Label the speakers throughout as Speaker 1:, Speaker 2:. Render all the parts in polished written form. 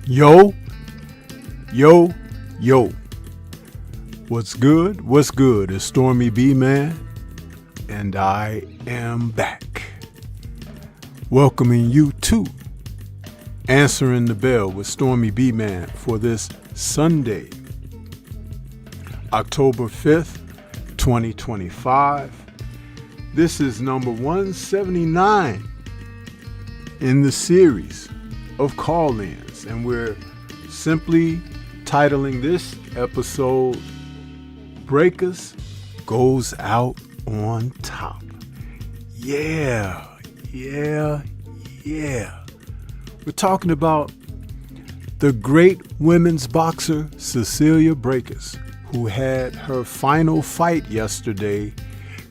Speaker 1: Yo, yo, yo. What's good? What's good? It's Stormybman, and I am back. Welcoming you to Answering the Bell with Stormybman for this Sunday, October 5th, 2025. This is number 179 in the series of call-ins, and we're simply titling this episode Braekhus Goes Out on Top. Yeah. We're talking about the great women's boxer Cecilia Braekhus, who had her final fight yesterday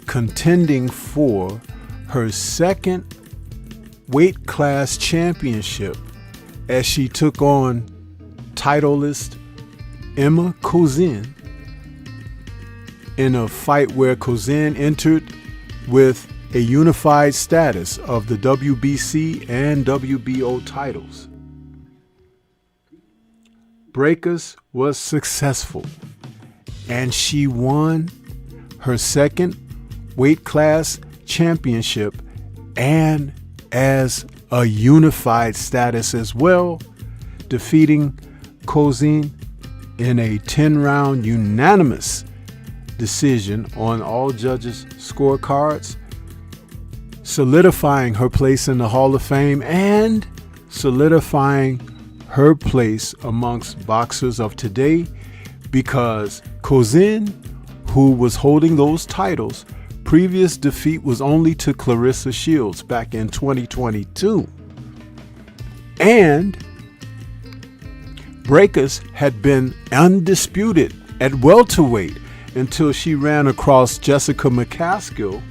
Speaker 1: contending for her second weight class championship as she took on titleist Emma Kozin in a fight where Kozin entered with a unified status of the WBC and WBO titles. Braekhus was successful, and she won her second weight class championship and as a unified status as well, defeating Kozin in a 10-round unanimous decision on all judges' scorecards, solidifying her place in the Hall of Fame and solidifying her place amongst boxers of today, because Kozin, who was holding those titles, previous defeat was only to Clarissa Shields back in 2022. And Braekhus had been undisputed at welterweight until she ran across Jessica McCaskill,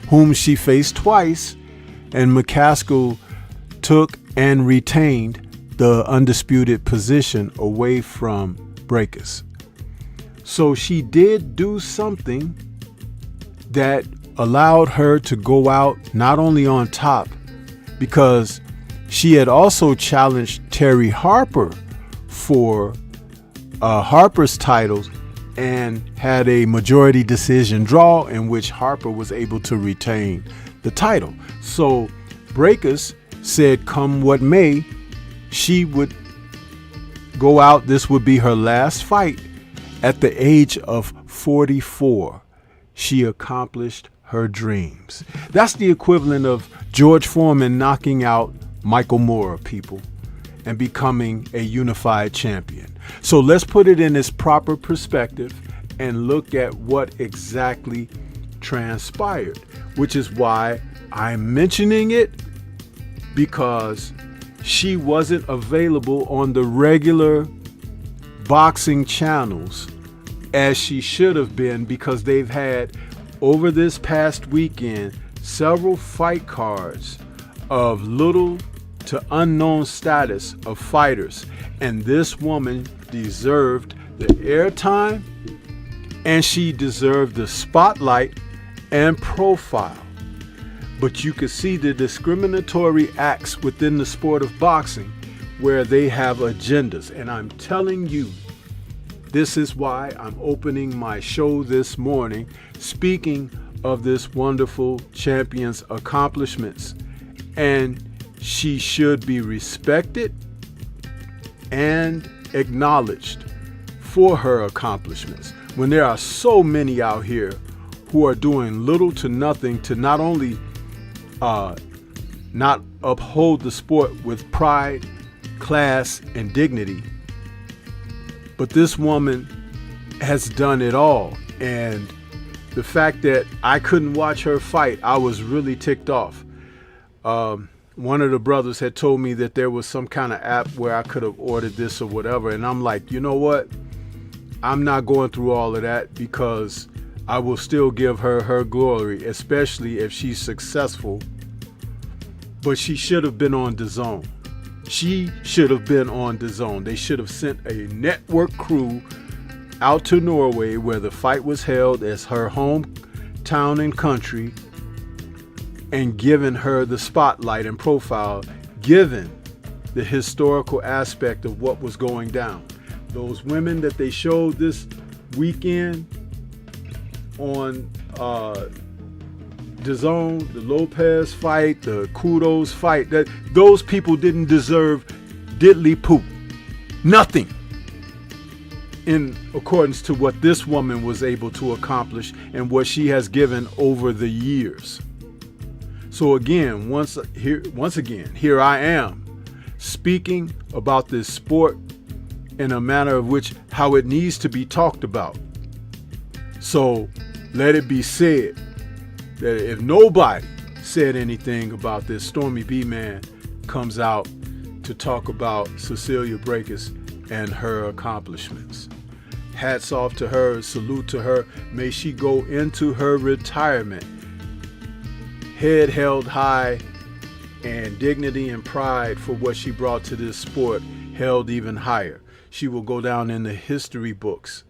Speaker 1: whom she faced twice, and McCaskill took and retained the undisputed position away from Braekhus. So she did do something that allowed her to go out not only on top, because she had also challenged Terry Harper for Harper's titles and had a majority decision draw in which Harper was able to retain the title. So Braekhus said, come what may, she would go out. This would be her last fight. At the age of 44, she accomplished her dreams. That's the equivalent of George Foreman knocking out Michael Moore, people, and becoming a unified champion. So let's put it in its proper perspective and look at what exactly transpired, which is why I'm mentioning it, because she wasn't available on the regular boxing channels as she should have been, because they've had, over this past weekend, several fight cards of little to unknown status of fighters, and this woman deserved the airtime and she deserved the spotlight and profile. But you can see the discriminatory acts within the sport of boxing where they have agendas, and I'm telling you, this is why I'm opening my show this morning speaking of this wonderful champion's accomplishments. And she should be respected and acknowledged for her accomplishments, when there are so many out here who are doing little to nothing to not only not uphold the sport with pride, class, and dignity, but this woman has done it all. And the fact that I couldn't watch her fight, I was really ticked off. One of the brothers had told me that there was some kind of app where I could have ordered this or whatever. And I'm like, you know what? I'm not going through all of that, because I will still give her her glory, especially if she's successful. But she should have been on DAZN. She should have been on DAZN. They should have sent a network crew out to Norway, where the fight was held, as her hometown and country, and given her the spotlight and profile given the historical aspect of what was going down. Those women that they showed this weekend on DAZN, the Lopez fight, the Kudos fight, that those people didn't deserve diddly poop. Nothing in accordance to what this woman was able to accomplish and what she has given over the years. So again, once again, here I am speaking about this sport in a manner of which how it needs to be talked about. So let it be said that if nobody said anything about this, Stormybman comes out to talk about Cecilia Braekhus and her accomplishments. Hats off to her, salute to her. May she go into her retirement head held high and dignity and pride for what she brought to this sport held even higher. She will go down in the history books,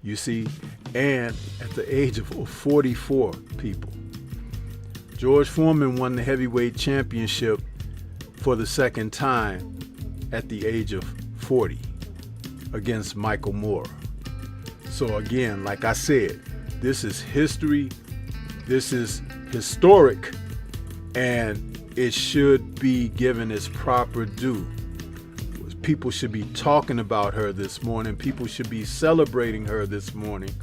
Speaker 1: you see, and at the age of 44, people. George Foreman won the heavyweight championship for the second time at the age of 40 against Michael Moore. So again, like I said, this is history, this is historic, and it should be given its proper due. People should be talking about her this morning. People should be celebrating her this morning.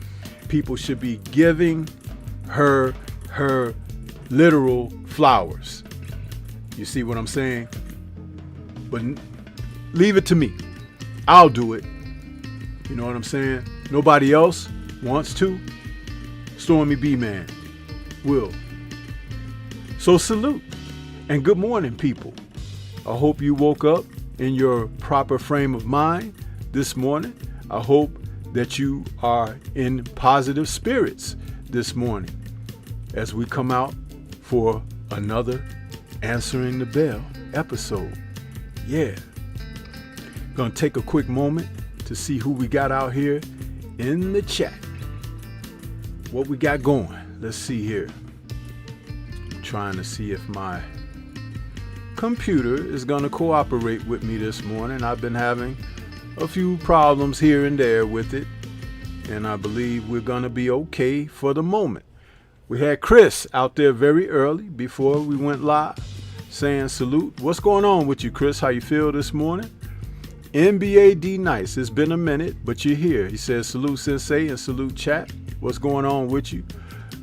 Speaker 1: People should be giving her literal flowers. You see what I'm saying? But leave it to me. I'll do it. You know what I'm saying? Nobody else wants to. Stormybman will. So salute and good morning, people. I hope you woke up in your proper frame of mind this morning. I hope that you are in positive spirits this morning as we come out for another Answering the Bell episode. Yeah. Gonna take a quick moment to see who we got out here in the chat. What we got going. Let's see here. Trying to see if my computer is going to cooperate with me this morning. I've been having a few problems here and there with it, and I believe we're going to be okay for the moment. We had Chris out there very early before we went live saying salute. What's going on with you, Chris? How you feel this morning? NBA D Nice, it's been a minute, but you're here. He says salute Sensei and salute chat. What's going on with you?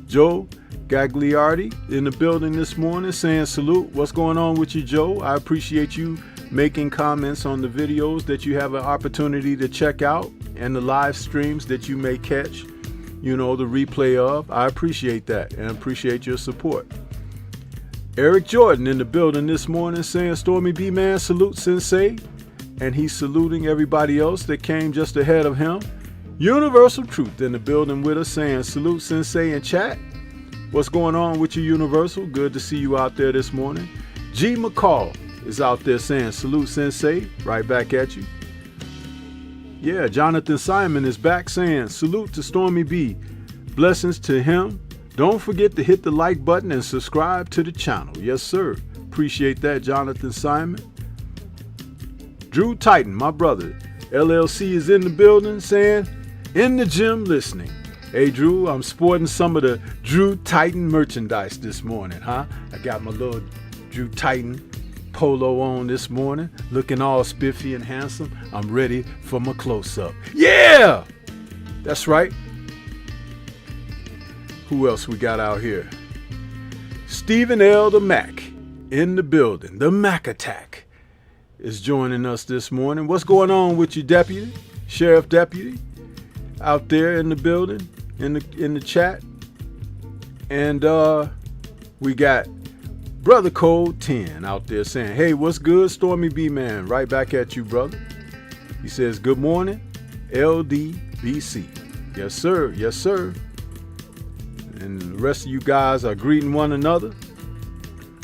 Speaker 1: Joe Gagliardi in the building this morning saying salute. What's going on with you, Joe? I appreciate you making comments on the videos that you have an opportunity to check out and the live streams that you may catch, you know, the replay of. I appreciate that and appreciate your support. Eric Jordan in the building this morning saying Stormybman salute Sensei, and he's saluting everybody else that came just ahead of him. Universal Truth in the building with us saying salute Sensei in chat. What's going on with you, Universal? Good to see you out there this morning. G. McCall is out there saying salute Sensei. Right back at you. Yeah, Jonathan Simon is back saying salute to Stormy B. Blessings to him. Don't forget to hit the like button and subscribe to the channel. Yes, sir. Appreciate that, Jonathan Simon. Drew Titan, my brother, LLC is in the building saying in the gym listening. Hey, Drew, I'm sporting some of the Drew Titan merchandise this morning, huh? I got my little Drew Titan polo on this morning, looking all spiffy and handsome. I'm ready for my close-up. Yeah! That's right. Who else we got out here? Stephen L. the Mac in the building. The Mac Attack is joining us this morning. What's going on with you, Deputy? Sheriff Deputy out there in the building, in the chat. And we got Brother Code 10 out there saying, hey, what's good, Stormybman? Right back at you, brother. He says, good morning, LDBC. Yes, sir. Yes, sir. And the rest of you guys are greeting one another.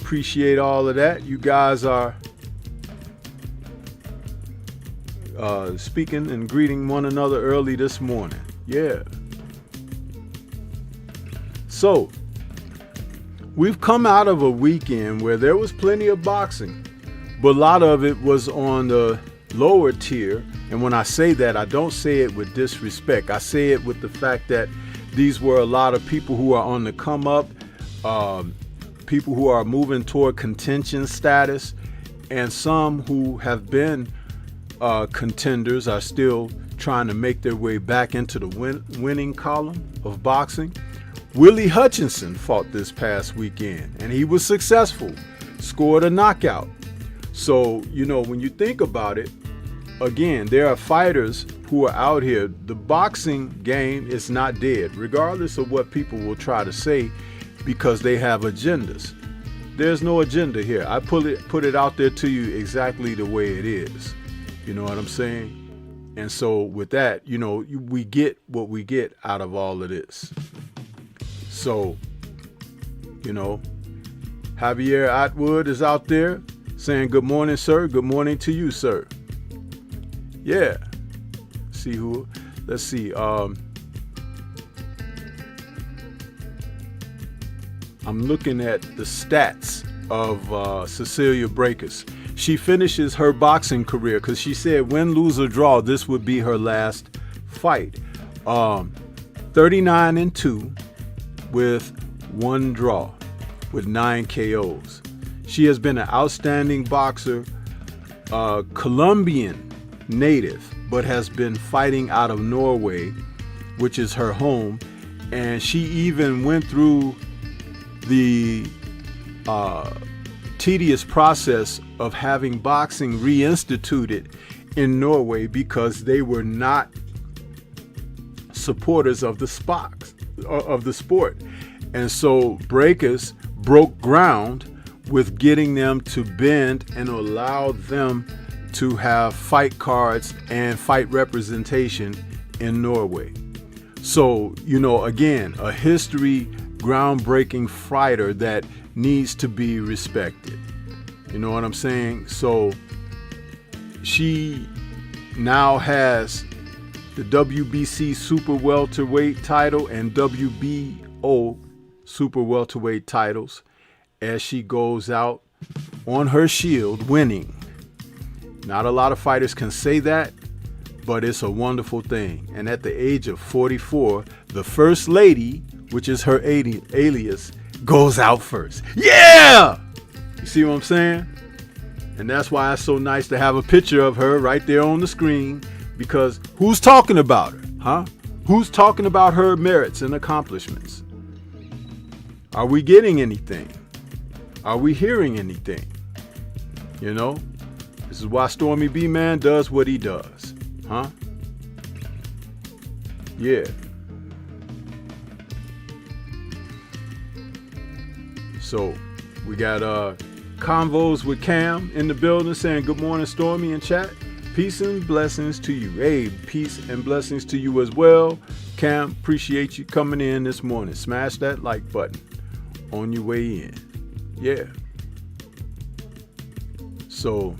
Speaker 1: Appreciate all of that. You guys are speaking and greeting one another early this morning. Yeah. So, we've come out of a weekend where there was plenty of boxing. but a lot of it was on the lower tier. And when I say that, I don't say it with disrespect. I say it with the fact that these were a lot of people who are on the come up, people who are moving toward contention status, and some who have been contenders are still trying to make their way back into the winning column of boxing. Willie Hutchinson fought this past weekend, and he was successful, scored a knockout. So, when you think about it, again, there are fighters who are out here. The boxing game is not dead, regardless of what people will try to say, because they have agendas. There's no agenda here. I put it out there to you exactly the way it is. You know what I'm saying? And so with that, we get what we get out of all of this. So, Javier Atwood is out there saying, good morning, sir. Good morning to you, sir. Yeah. Let's see. I'm looking at the stats of Cecilia Braekhus. She finishes her boxing career, because she said win, lose, or draw, this would be her last fight. 39-2 with 1 draw with 9 KOs. She has been an outstanding boxer, Colombian native, but has been fighting out of Norway, which is her home. And she even went through the tedious process of having boxing reinstituted in Norway, because they were not supporters of the sport. And so Braekhus broke ground with getting them to bend and allow them to have fight cards and fight representation in Norway. So, again, a history groundbreaking fighter that needs to be respected. You know what I'm saying? So she now has the WBC super welterweight title and WBO super welterweight titles as she goes out on her shield winning. Not a lot of fighters can say that, but it's a wonderful thing. And at the age of 44, the First Lady, which is her alias, goes out first. Yeah! You see what I'm saying? And that's why it's so nice to have a picture of her right there on the screen, because who's talking about her, huh? Who's talking about her merits and accomplishments? Are we getting anything? Are we hearing anything? This is why Stormybman does what he does, huh? Yeah. So we got Convos with Cam in the building saying good morning, Stormy, in chat. Peace and blessings to you. Hey, peace and blessings to you as well. Cam, appreciate you coming in this morning. Smash that like button on your way in. Yeah. So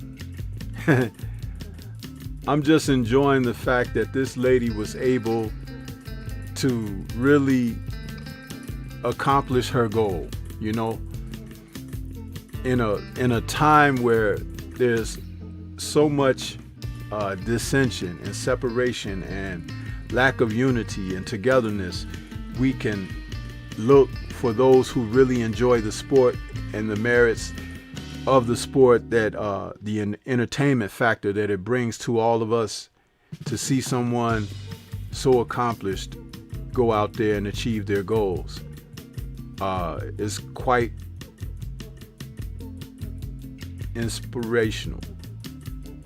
Speaker 1: I'm just enjoying the fact that this lady was able to really accomplish her goal, in a time where there's so much dissension and separation and lack of unity and togetherness. We can look for those who really enjoy the sport and the merits of the sport, that the entertainment factor that it brings to all of us to see someone so accomplished go out there and achieve their goals is quite inspirational.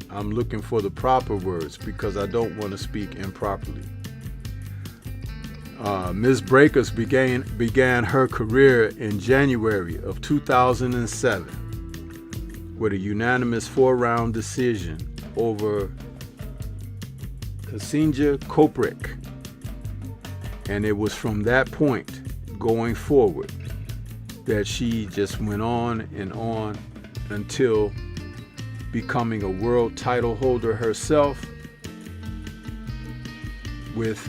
Speaker 1: I'm looking for the proper words because I don't want to speak improperly. Ms. Braekhus began her career in January of 2007 with a unanimous 4-round decision over Kasinja Koprick. And it was from that point going forward that she just went on and on until becoming a world title holder herself with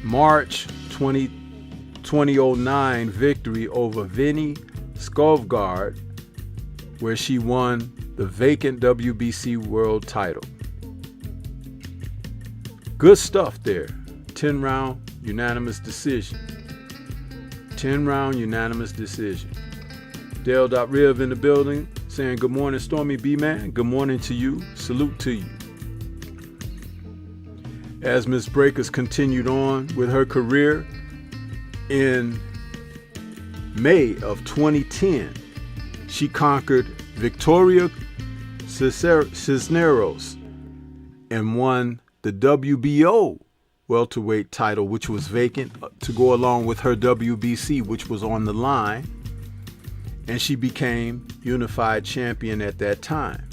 Speaker 1: March 2009 victory over Vinny Skovgard, where she won the vacant WBC World title. Good stuff there. 10-round unanimous decision. 10-round unanimous decision. Dale.Riv in the building saying good morning, Stormybman. Good morning to you. Salute to you. As Ms. Braekhus continued on with her career, in May of 2010, she conquered Victoria Cisneros and won the WBO welterweight title, which was vacant, to go along with her WBC, which was on the line. And she became unified champion at that time.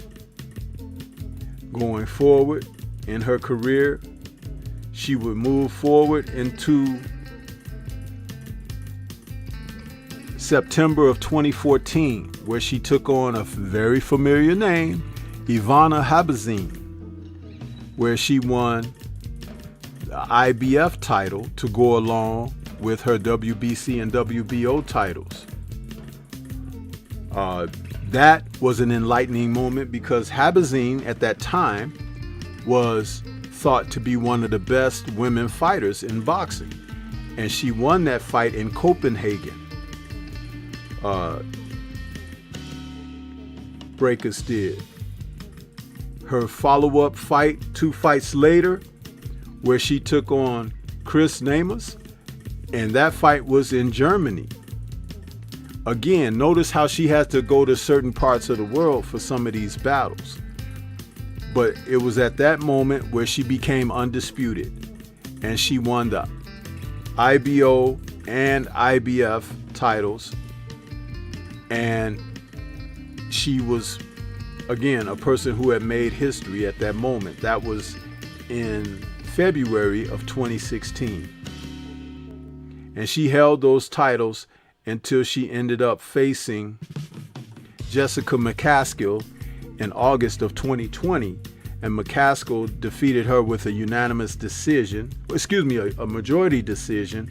Speaker 1: Going forward in her career, she would move forward into September of 2014, where she took on a very familiar name, Ivana Habazin, where she won the IBF title to go along with her WBC and WBO titles. That was an enlightening moment because Habazin at that time was thought to be one of the best women fighters in boxing, and she won that fight in Copenhagen. Braekhus did. Her follow-up fight 2 fights later, where she took on Chris Namas, and that fight was in Germany. Again, notice how she had to go to certain parts of the world for some of these battles. But it was at that moment where she became undisputed, and she won the IBO and IBF titles. And she was, again, a person who had made history at that moment. That was in February of 2016. And she held those titles until she ended up facing Jessica McCaskill in August of 2020. And McCaskill defeated her with a unanimous decision, a majority decision.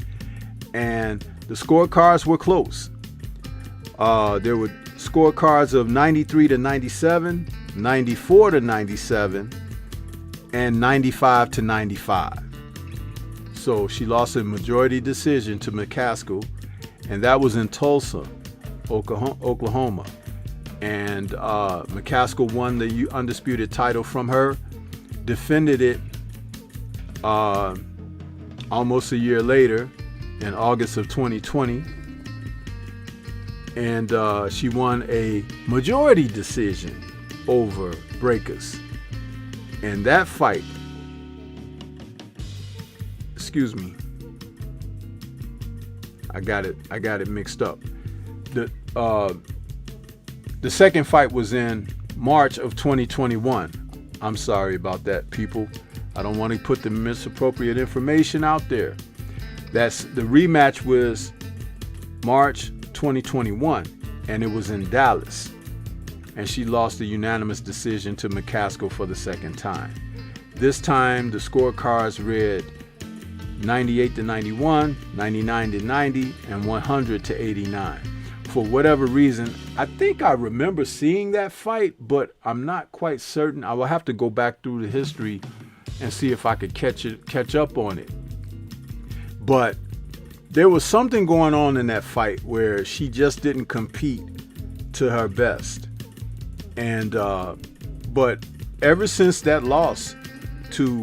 Speaker 1: And the scorecards were close. There were scorecards of 93-97, 94-97, and 95-95. So she lost a majority decision to McCaskill, and that was in Tulsa, Oklahoma. And McCaskill won the undisputed title from her, defended it almost a year later in August of 2020. And she won a majority decision over Braekhus. And that fight, I got it mixed up. The second fight was in March of 2021. I'm sorry about that, people. I don't want to put the misappropriate information out there. That's the rematch was March 2021, and it was in Dallas. And she lost a unanimous decision to McCaskill for the second time. This time, the scorecards read 98-91, 99-90, and 100-89. For whatever reason, I think I remember seeing that fight, but I'm not quite certain. I will have to go back through the history and see if I could catch up on it. But there was something going on in that fight where she just didn't compete to her best. And but ever since that loss to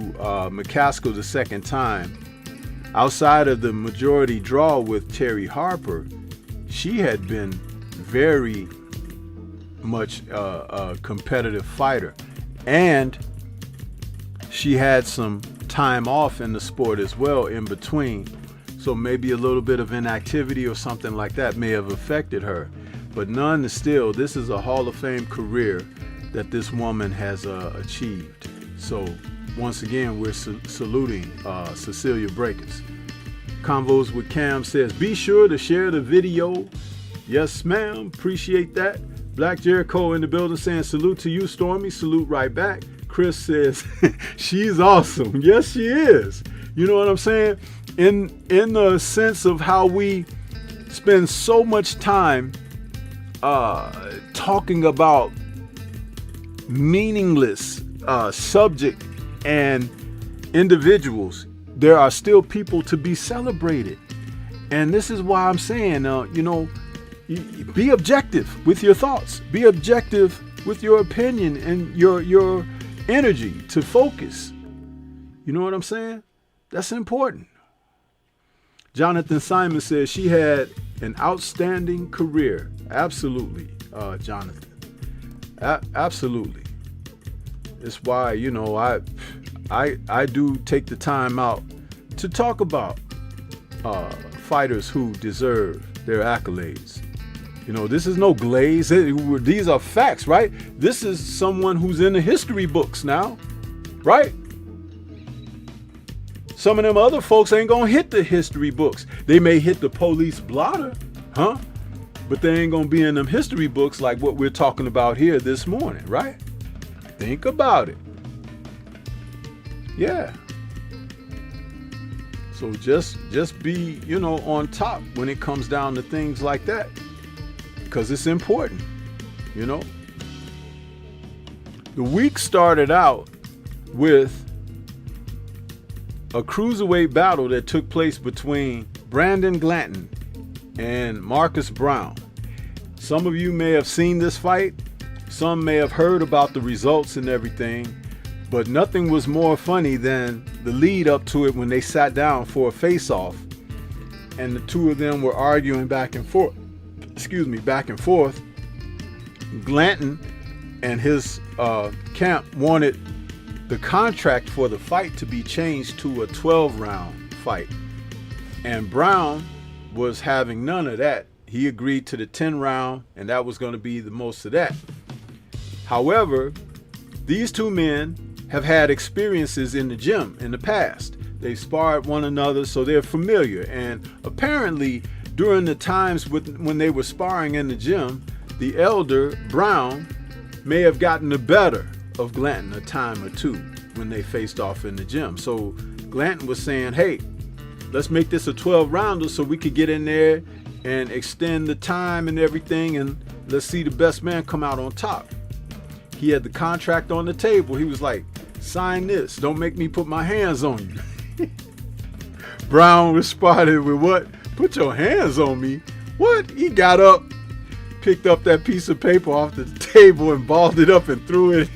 Speaker 1: McCaskill the second time, outside of the majority draw with Terry Harper, she had been very much a competitive fighter. And she had some time off in the sport as well in between. So maybe a little bit of inactivity or something like that may have affected her. But none still, this is a Hall of Fame career that this woman has achieved. So once again, we're saluting Cecilia Braekhus. Convos with Cam says, be sure to share the video. Yes, ma'am. Appreciate that. Black Jericho in the building saying, salute to you, Stormy. Salute right back. Chris says, she's awesome. Yes, she is. You know what I'm saying? In the sense of how we spend so much time talking about meaningless subject and individuals, there are still people to be celebrated. And this is why I'm saying, be objective with your thoughts. Be objective with your opinion and your energy to focus. You know what I'm saying? That's important. Jonathan Simon says she had an outstanding career. Absolutely, Jonathan. Absolutely. It's why, I do take the time out to talk about fighters who deserve their accolades. This is no glaze. These are facts, right? This is someone who's in the history books now, right? Some of them other folks ain't gonna hit the history books. They may hit the police blotter, but they ain't gonna be in them history books like what we're talking about here this morning, right? Think about it. Yeah. So just be, on top when it comes down to things like that, because it's important, The week started out with a cruiserweight battle that took place between Brandon Glanton and Marcus Brown. Some of you may have seen this fight. Some may have heard about the results and everything, but nothing was more funny than the lead up to it when they sat down for a face-off and the two of them were arguing back and forth. Glanton and his camp wanted the contract for the fight to be changed to a 12-round fight. And Brown was having none of that. He agreed to the 10-round, and that was going to be the most of that. However, these two men have had experiences in the gym in the past. They sparred one another, so they're familiar. And apparently, during the times when they were sparring in the gym, the elder, Brown, may have gotten the better of Glanton a time or two when they faced off in the gym. So Glanton was saying, hey, let's make this a 12-rounder so we could get in there and extend the time and everything, and let's see the best man come out on top. He had the contract on the table. He was like, sign this. Don't make me put my hands on you. Brown responded with what? Put your hands on me? What? He got up, picked up that piece of paper off the table and balled it up and threw it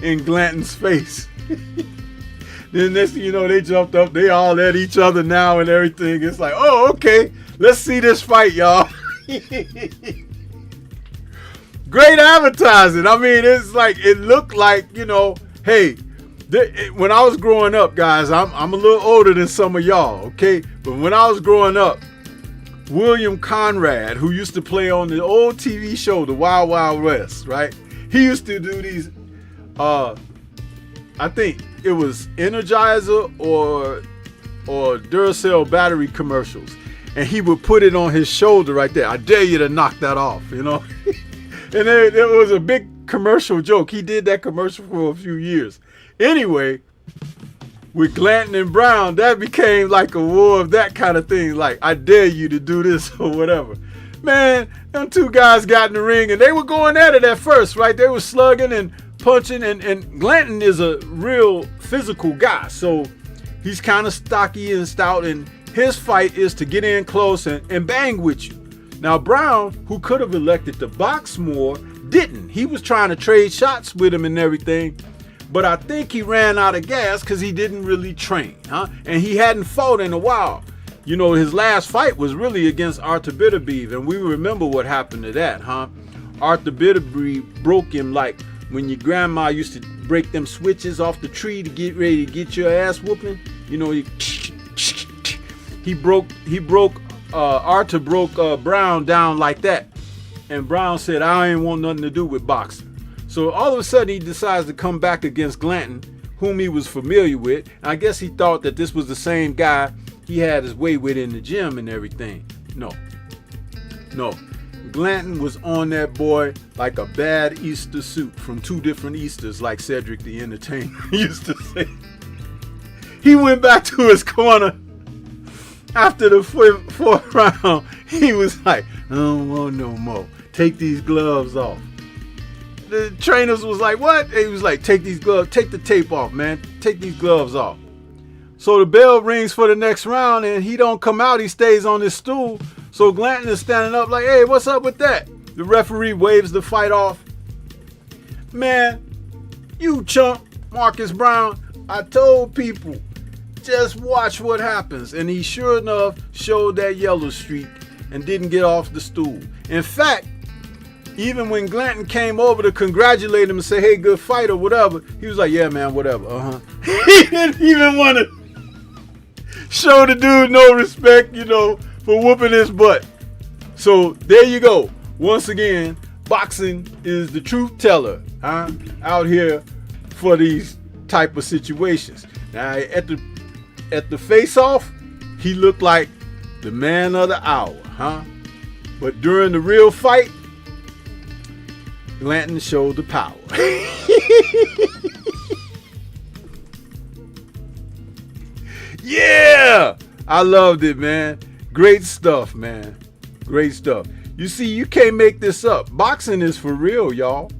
Speaker 1: in Glanton's face. Then next thing you know, they jumped up. They all at each other now and everything. It's like, oh, okay. Let's see this fight, y'all. Great advertising. I mean, it's like, it looked like, hey, when I was growing up, guys, I'm a little older than some of y'all, okay? But when I was growing up, William Conrad, who used to play on the old TV show, The Wild Wild West, right? He used to do these, I think it was Energizer or Duracell battery commercials. And he would put it on his shoulder right there. I dare you to knock that off, And there was a big commercial joke. He did that commercial for a few years. Anyway, with Glanton and Brown, that became like a war of that kind of thing. Like, I dare you to do this or whatever. Man, them two guys got in the ring and they were going at it at first, right? They were slugging and punching. And Glanton is a real physical guy. So he's kind of stocky and stout. And his fight is to get in close and bang with you. Now, Brown, who could have elected to box more, didn't. He was trying to trade shots with him and everything. But I think he ran out of gas because he didn't really train, and he hadn't fought in a while. His last fight was really against Arthur Bitterbeeve, and we remember what happened to that, Arthur Bitterbeeve broke him like when your grandma used to break them switches off the tree to get ready to get your ass whooping. Arthur broke Brown down like that, and Brown said, I ain't want nothing to do with boxing. So all of a sudden he decides to come back against Glanton, whom he was familiar with. And I guess he thought that this was the same guy he had his way with in the gym and everything. No. Glanton was on that boy like a bad Easter suit from two different Easters, like Cedric the Entertainer used to say. He went back to his corner after the fourth round. He was like, I don't want no more. take these gloves off. The trainers was like, what? He was like, take these gloves, take the tape off, man. Take these gloves off. So the bell rings for the next round and he don't come out. He stays on his stool. So Glanton is standing up like, hey, what's up with that? The referee waves the fight off. Man, you chump, Marcus Brown. I told people, just watch what happens. And he sure enough showed that yellow streak and didn't get off the stool. In fact, even when Glanton came over to congratulate him and say, hey, good fight or whatever, he was like, yeah, man, whatever. He didn't even want to show the dude no respect, for whooping his butt. So there you go. Once again, boxing is the truth teller, out here for these type of situations. Now, at the face-off, he looked like the man of the hour, But during the real fight, Glanton showed the power. Yeah! I loved it, man. Great stuff, man. Great stuff. You see, you can't make this up. Boxing is for real, y'all.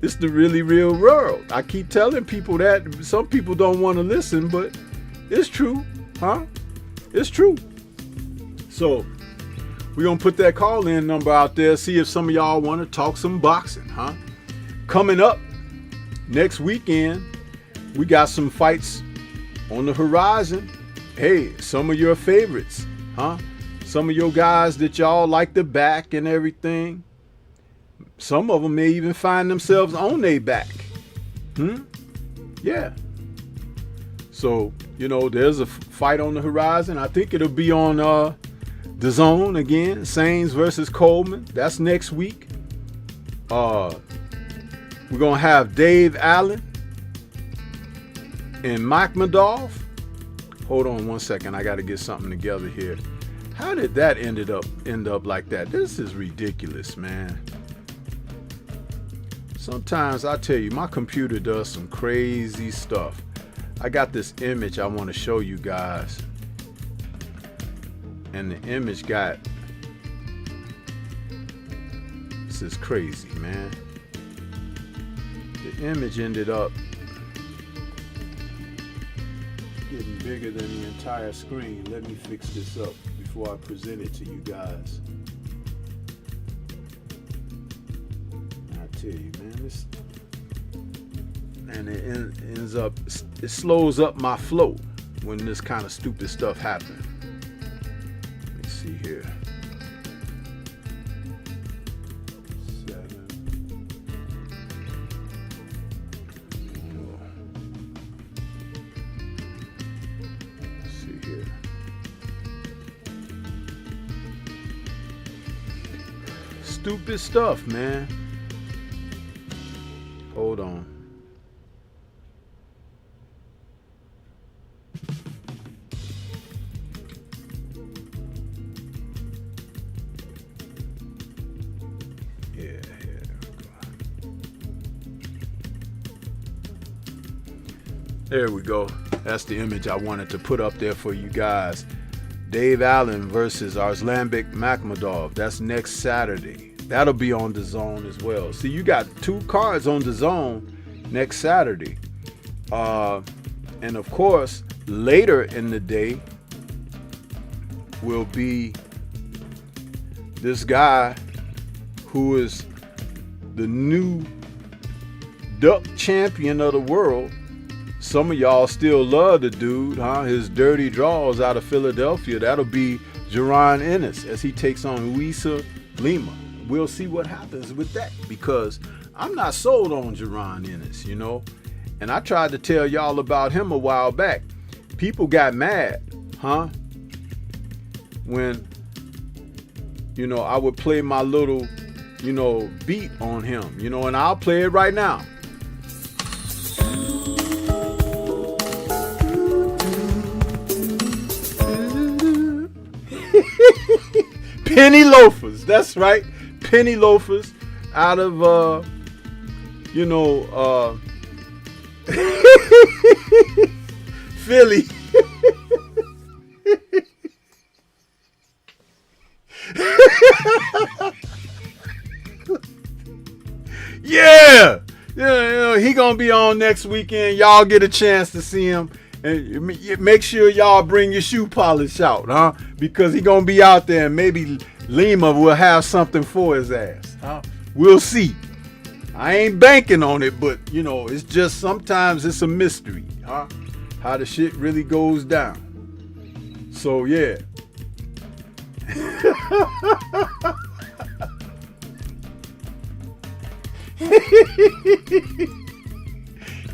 Speaker 1: It's the really real world. I keep telling people that. Some people don't want to listen, but it's true, It's true. So, we're going to put that call-in number out there, see if some of y'all want to talk some boxing, Coming up next weekend, we got some fights on the horizon. Hey, some of your favorites, Some of your guys that y'all like to back and everything. Some of them may even find themselves on their back. Yeah. So, there's a fight on the horizon. I think it'll be on the Zone again, Sainz versus Coleman. That's next week. We're gonna have Dave Allen and Makhmadov. Hold on one second. I got to get something together here. How did that end up like that? This is ridiculous, man. Sometimes I tell you, my computer does some crazy stuff. I got this image I want to show you guys. And the image got, this is crazy, man. The image ended up getting bigger than the entire screen. Let me fix this up before I present it to you guys. I tell you, man, this, and it ends up, it slows up my flow when this kind of stupid stuff happens. See here. 7. Let's see here. Stupid stuff, man. Hold on. There we go. That's the image I wanted to put up there for you guys. Dave Allen versus Arslanbek Makhmadov. That's next Saturday. That'll be on the Zone as well. See, you got 2 cards on the Zone next Saturday. And of course, later in the day will be this guy who is the new duck champion of the world. Some of y'all still love the dude, His dirty draws out of Philadelphia. That'll be Jaron Ennis as he takes on Luisa Lima. We'll see what happens with that because I'm not sold on Jaron Ennis, And I tried to tell y'all about him a while back. People got mad, when, I would play my little, beat on him, and I'll play it right now. Penny loafers, that's right. Penny loafers out of Philly. Yeah. Yeah, he gonna be on next weekend. Y'all get a chance to see him. And make sure y'all bring your shoe polish out, huh? Because he gonna be out there and maybe Lima will have something for his ass, huh? We'll see. I ain't banking on it, but you know, it's just sometimes it's a mystery, huh? How the shit really goes down. So yeah.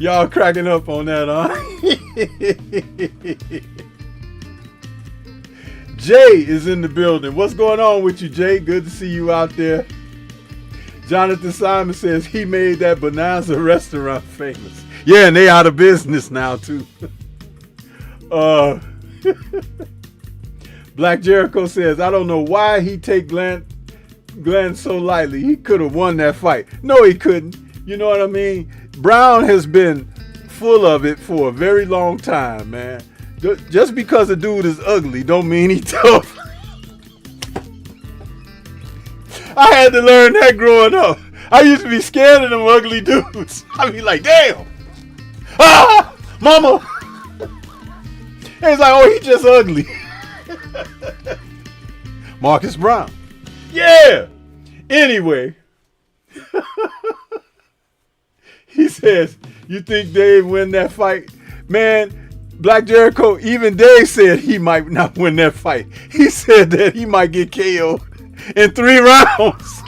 Speaker 1: Y'all cracking up on that, huh? Jay is in the building. What's going on with you, Jay? Good to see you out there. Jonathan Simon says he made that Bonanza restaurant famous. Yeah, and they out of business now too. Black Jericho says, I don't know why he take Glenn so lightly. He could have won that fight. No, he couldn't. You know what I mean? Brown has been full of it for a very long time, man. Just because a dude is ugly don't mean he's tough. I had to learn that growing up. I used to be scared of them ugly dudes. I'd be like, damn. Ah, mama. It's like, oh, he just ugly. Marcus Brown. Yeah. Anyway. He says, you think Dave win that fight? Man, Black Jericho, even Dave said he might not win that fight. He said that he might get KO'd in 3 rounds.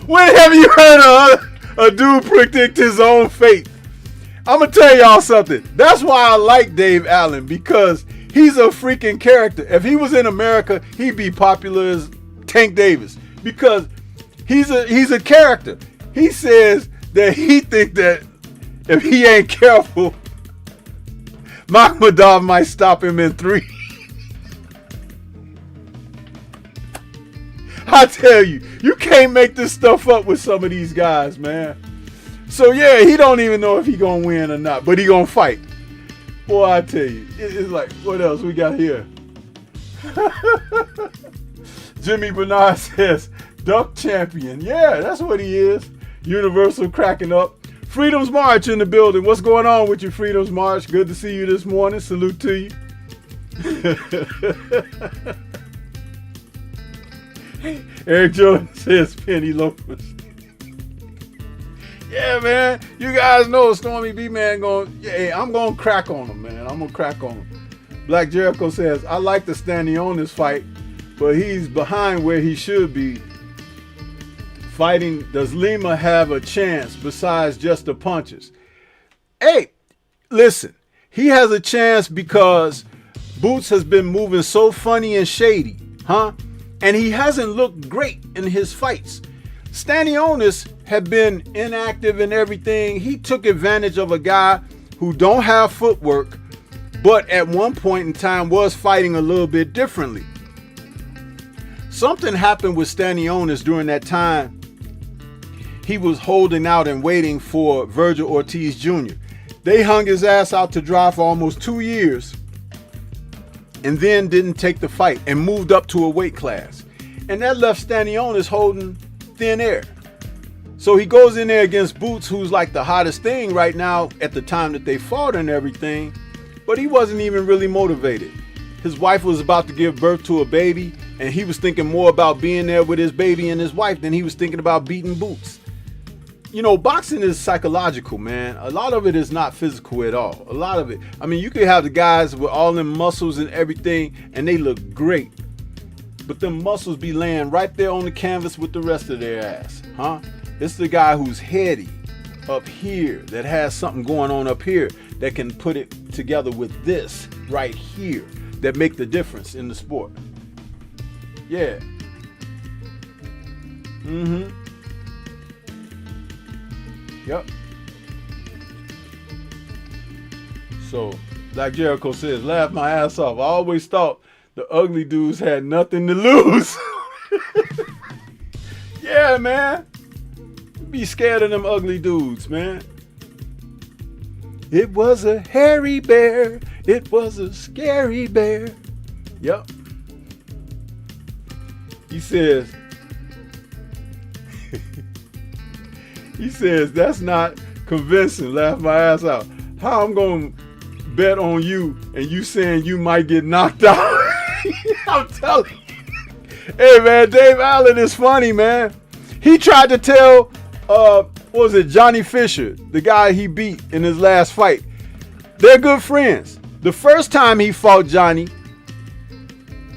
Speaker 1: When have you heard a dude predict his own fate? I'm going to tell y'all something. That's why I like Dave Allen, because he's a freaking character. If he was in America, he'd be popular as Tank Davis, because he's a character. He says that he thinks that if he ain't careful, Makhmudov might stop him in 3. I tell you, you can't make this stuff up with some of these guys, man. So yeah, he don't even know if he gonna win or not, but he gonna fight. Boy, I tell you, it's like, what else we got here? Jimmy Bernard says, Duck Champion. Yeah, that's what he is. Universal cracking up. Freedom's March in the building. What's going on with you, Freedom's March? Good to see you this morning. Salute to you. Eric Jordan says penny loafers. Yeah, man. You guys know Stormybman I'm going to crack on him, man. I'm going to crack on him. Black Jericho says, I like the standing on this fight, but he's behind where he should be. Fighting, does Lima have a chance besides just the punches? Hey, listen, he has a chance because Boots has been moving so funny and shady, huh? And he hasn't looked great in his fights. Stanionis had been inactive and everything. He took advantage of a guy who don't have footwork, but at one point in time was fighting a little bit differently. Something happened with Stanionis during that time. He was holding out and waiting for Virgil Ortiz Jr. They hung his ass out to dry for almost 2 years and then didn't take the fight and moved up to a weight class. And that left Stanionis holding thin air. So he goes in there against Boots, who's like the hottest thing right now at the time that they fought and everything, but he wasn't even really motivated. His wife was about to give birth to a baby, and he was thinking more about being there with his baby and his wife than he was thinking about beating Boots. You know, boxing is psychological, man. A lot of it is not physical at all. A lot of it. I mean, you could have the guys with all them muscles and everything, and they look great. But them muscles be laying right there on the canvas with the rest of their ass, huh? It's the guy who's heady up here, that has something going on up here, that can put it together with this right here, that make the difference in the sport. Yeah. Mm-hmm. Yep. So, Black Jericho says, laugh my ass off. I always thought the ugly dudes had nothing to lose. Yeah, man. Be scared of them ugly dudes, man. It was a hairy bear. It was a scary bear. Yep. He says, He says, that's not convincing. Laugh my ass out. How I'm going to bet on you and you saying you might get knocked out? I'm telling you. Hey, man, Dave Allen is funny, man. He tried to tell, what was it, Johnny Fisher, the guy he beat in his last fight. They're good friends. The first time he fought Johnny,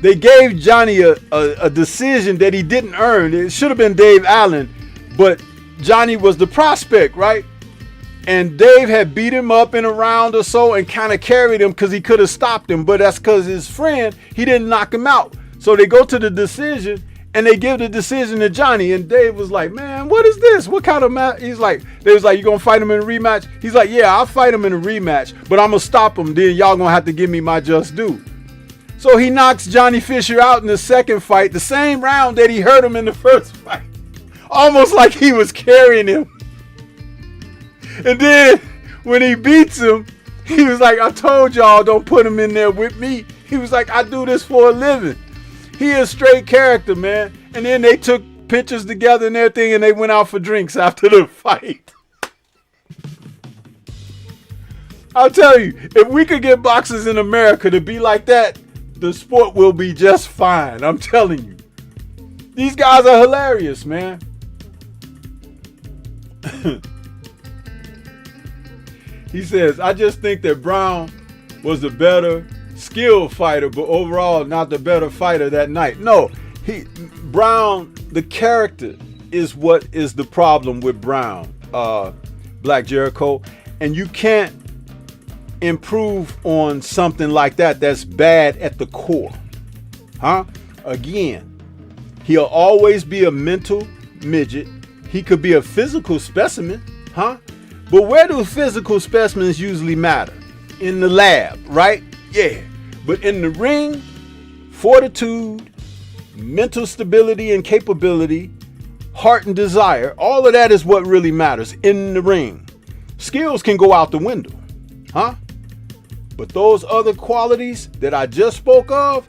Speaker 1: they gave Johnny a decision that he didn't earn. It should have been Dave Allen, but Johnny was the prospect, right? And Dave had beat him up in a round or so and kind of carried him because he could have stopped him. But that's because his friend, he didn't knock him out. So they go to the decision and they give the decision to Johnny. And Dave was like, man, what is this? What kind of match? They was like, you going to fight him in a rematch? He's like, yeah, I'll fight him in a rematch, but I'm going to stop him. Then y'all going to have to give me my just due. So he knocks Johnny Fisher out in the second fight, the same round that he hurt him in the first fight. Almost like he was carrying him. And then when he beats him, he was like, I told y'all don't put him in there with me. He was like, I do this for a living. He is straight character, man. And then they took pictures together and everything, and they went out for drinks after the fight. I'll tell you, if we could get boxers in America to be like that, the sport will be just fine. I'm telling you. These guys are hilarious, man. He says, I just think that Brown was the better skilled fighter, but overall not the better fighter that night. No, Brown, the character is what is the problem with Brown, Black Jericho. And you can't improve on something like that that's bad at the core. Again, he'll always be a mental midget. He could be a physical specimen. But where do physical specimens usually matter? In the lab, right? Yeah. But in the ring, fortitude, mental stability and capability, heart and desire, all of that is what really matters in the ring. Skills can go out the window. But those other qualities that I just spoke of,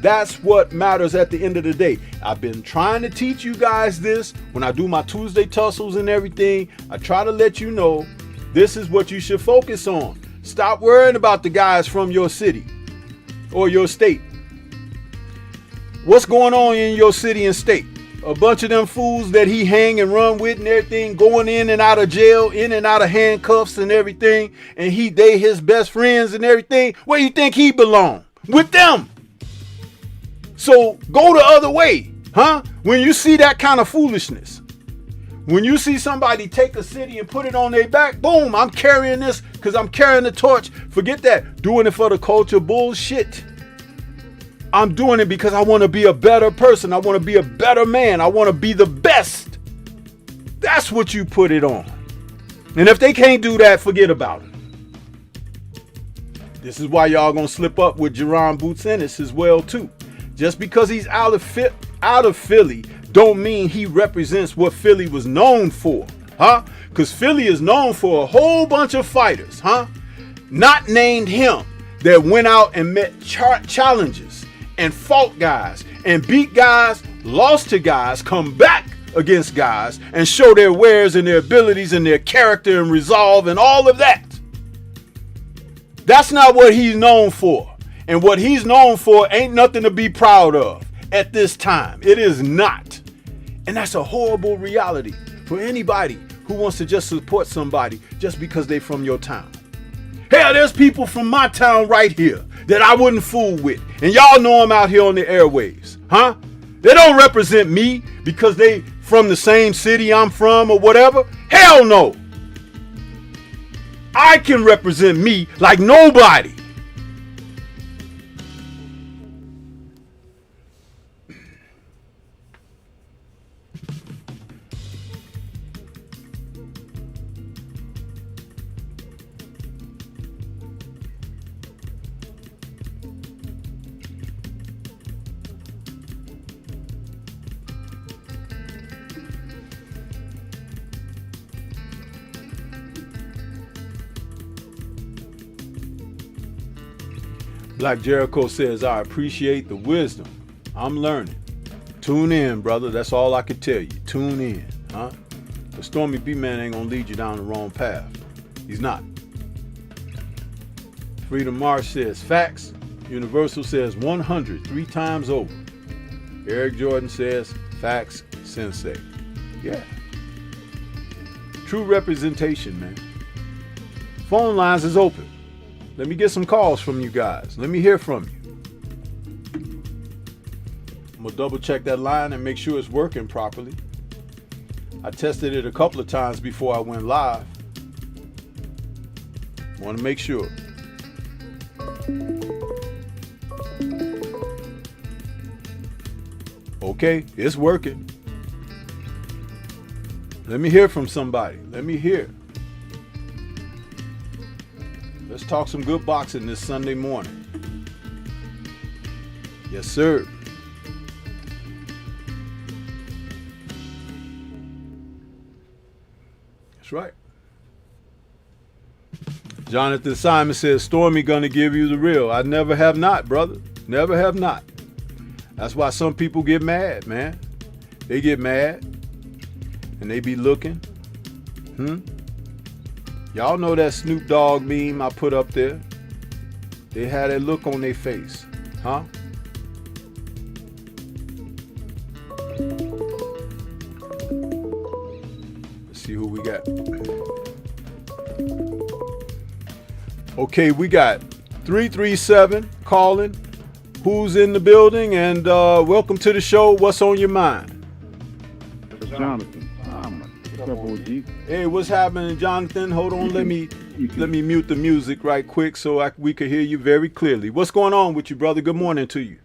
Speaker 1: that's what matters at the end of the day. I've been trying to teach you guys this when I do my Tuesday tussles and everything. I try to let you know this is what you should focus on. Stop worrying about the guys from your city or your state. What's going on in your city and state? A bunch of them fools that he hang and run with and everything, going in and out of jail, in and out of handcuffs and everything, and they his best friends and everything. Where you think he belong? With them. So go the other way, when you see that kind of foolishness. When you see somebody take a city and put it on their back, boom, I'm carrying this because I'm carrying the torch. Forget that. Doing it for the culture, bullshit. I'm doing it because I want to be a better person. I want to be a better man. I want to be the best. That's what you put it on. And if they can't do that, forget about it. This is why y'all gonna slip up with Jerron Boots Ennis as well too. Just because he's out of Philly don't mean he represents what Philly was known for, Because Philly is known for a whole bunch of fighters, not named him, that went out and met challenges and fought guys and beat guys, lost to guys, come back against guys and show their wares and their abilities and their character and resolve and all of that. That's not what he's known for. And what he's known for ain't nothing to be proud of at this time. It is not. And that's a horrible reality for anybody who wants to just support somebody just because they're from your town. Hell, there's people from my town right here that I wouldn't fool with. And y'all know them out here on the airwaves. They don't represent me because they from the same city I'm from or whatever. Hell no. I can represent me like nobody. Black Jericho says, I appreciate the wisdom. I'm learning. Tune in, brother. That's all I can tell you. Tune in. The Stormybman ain't gonna lead you down the wrong path. He's not. Freedom March says facts. Universal says 100, 3 times over. Eric Jordan says facts, sensei. Yeah. True representation, man. Phone lines is open. Let me get some calls from you guys. Let me hear from you. I'm gonna double check that line and make sure it's working properly. I tested it a couple of times before I went live. Want to make sure. Okay, it's working. Let me hear from somebody. Let me hear. Let's talk some good boxing this Sunday morning. Yes, sir. That's right. Jonathan Simon says, Stormy gonna give you the real. I never have not, brother. Never have not. That's why some people get mad, man. They get mad and they be looking. Y'all know that Snoop Dogg meme I put up there? They had that look on their face, huh? Let's see who we got. Okay, we got 337 calling. Who's in the building? And welcome to the show. What's on your mind?
Speaker 2: Jonathan. What's up, OG?
Speaker 1: Hey, what's happening, Jonathan? Hold on, let me mute the music right quick so we could hear you very clearly. What's going on with you, brother? Good morning to you.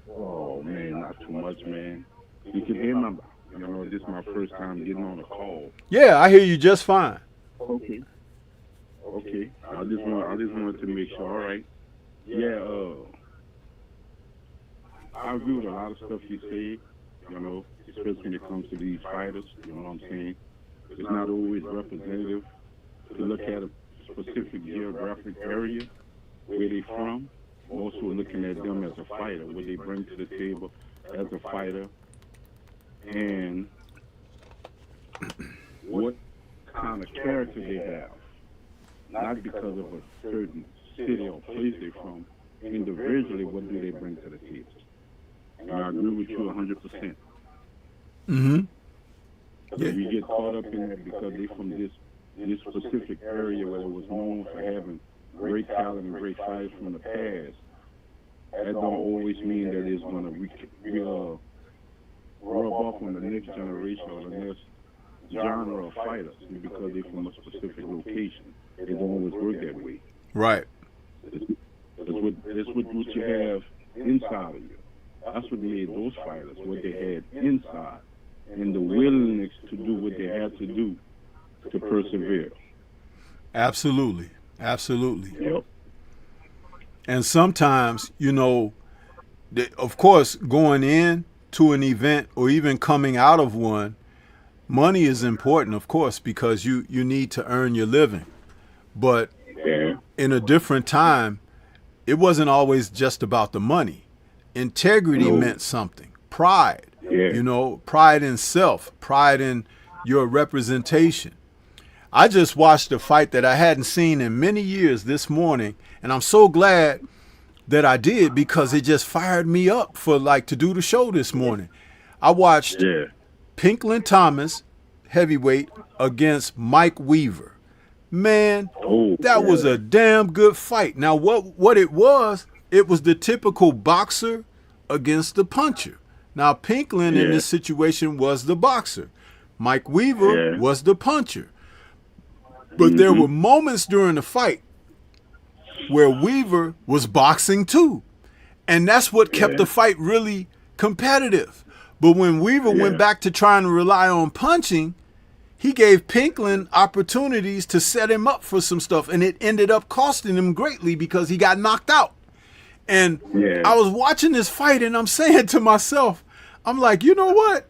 Speaker 2: Oh man, not too much, man. You can hear me. You know, this is my first time getting on a call.
Speaker 1: Yeah, I hear you just fine.
Speaker 2: Okay. I just wanted to make sure. All right. Yeah. I agree with a lot of stuff you say. You know, especially when it comes to these fighters. You know what I'm saying? It's not always representative to look at a specific geographic area where they're from. Also looking at them as a fighter, what they bring to the table as a fighter, and what kind of character they have. Not because of a certain city or place they're from. Individually, what do they bring to the table? And I agree with you 100%.
Speaker 1: Yeah.
Speaker 2: We get caught up in that because they're from this specific area where it was known for having great talent and great fighters from the past. That don't always mean that it's going to rub off on the next generation or the next genre of fighters because they're from a specific location. It don't always work that way.
Speaker 1: Right.
Speaker 2: That's what you have inside of you. That's what made those fighters, what they had inside, and the willingness to do what they had to do to persevere.
Speaker 1: Absolutely.
Speaker 2: Yep.
Speaker 1: And sometimes, of course, going in to an event or even coming out of one, money is important, of course, because you need to earn your living. But in a different time, it wasn't always just about the money. Integrity meant something. Pride, pride in self, pride in your representation. I just watched a fight that I hadn't seen in many years this morning, and I'm so glad that I did because it just fired me up to do the show this morning. I watched Pinklin Thomas, heavyweight, against Mike Weaver. Man, that was a damn good fight. Now, what it was the typical boxer against the puncher. Now, Pinklin in this situation was the boxer. Mike Weaver was the puncher. But there were moments during the fight where Weaver was boxing too. And that's what kept the fight really competitive. But when Weaver went back to trying to rely on punching, he gave Pinklin opportunities to set him up for some stuff. And it ended up costing him greatly because he got knocked out. And I was watching this fight and I'm saying to myself, I'm like, you know what?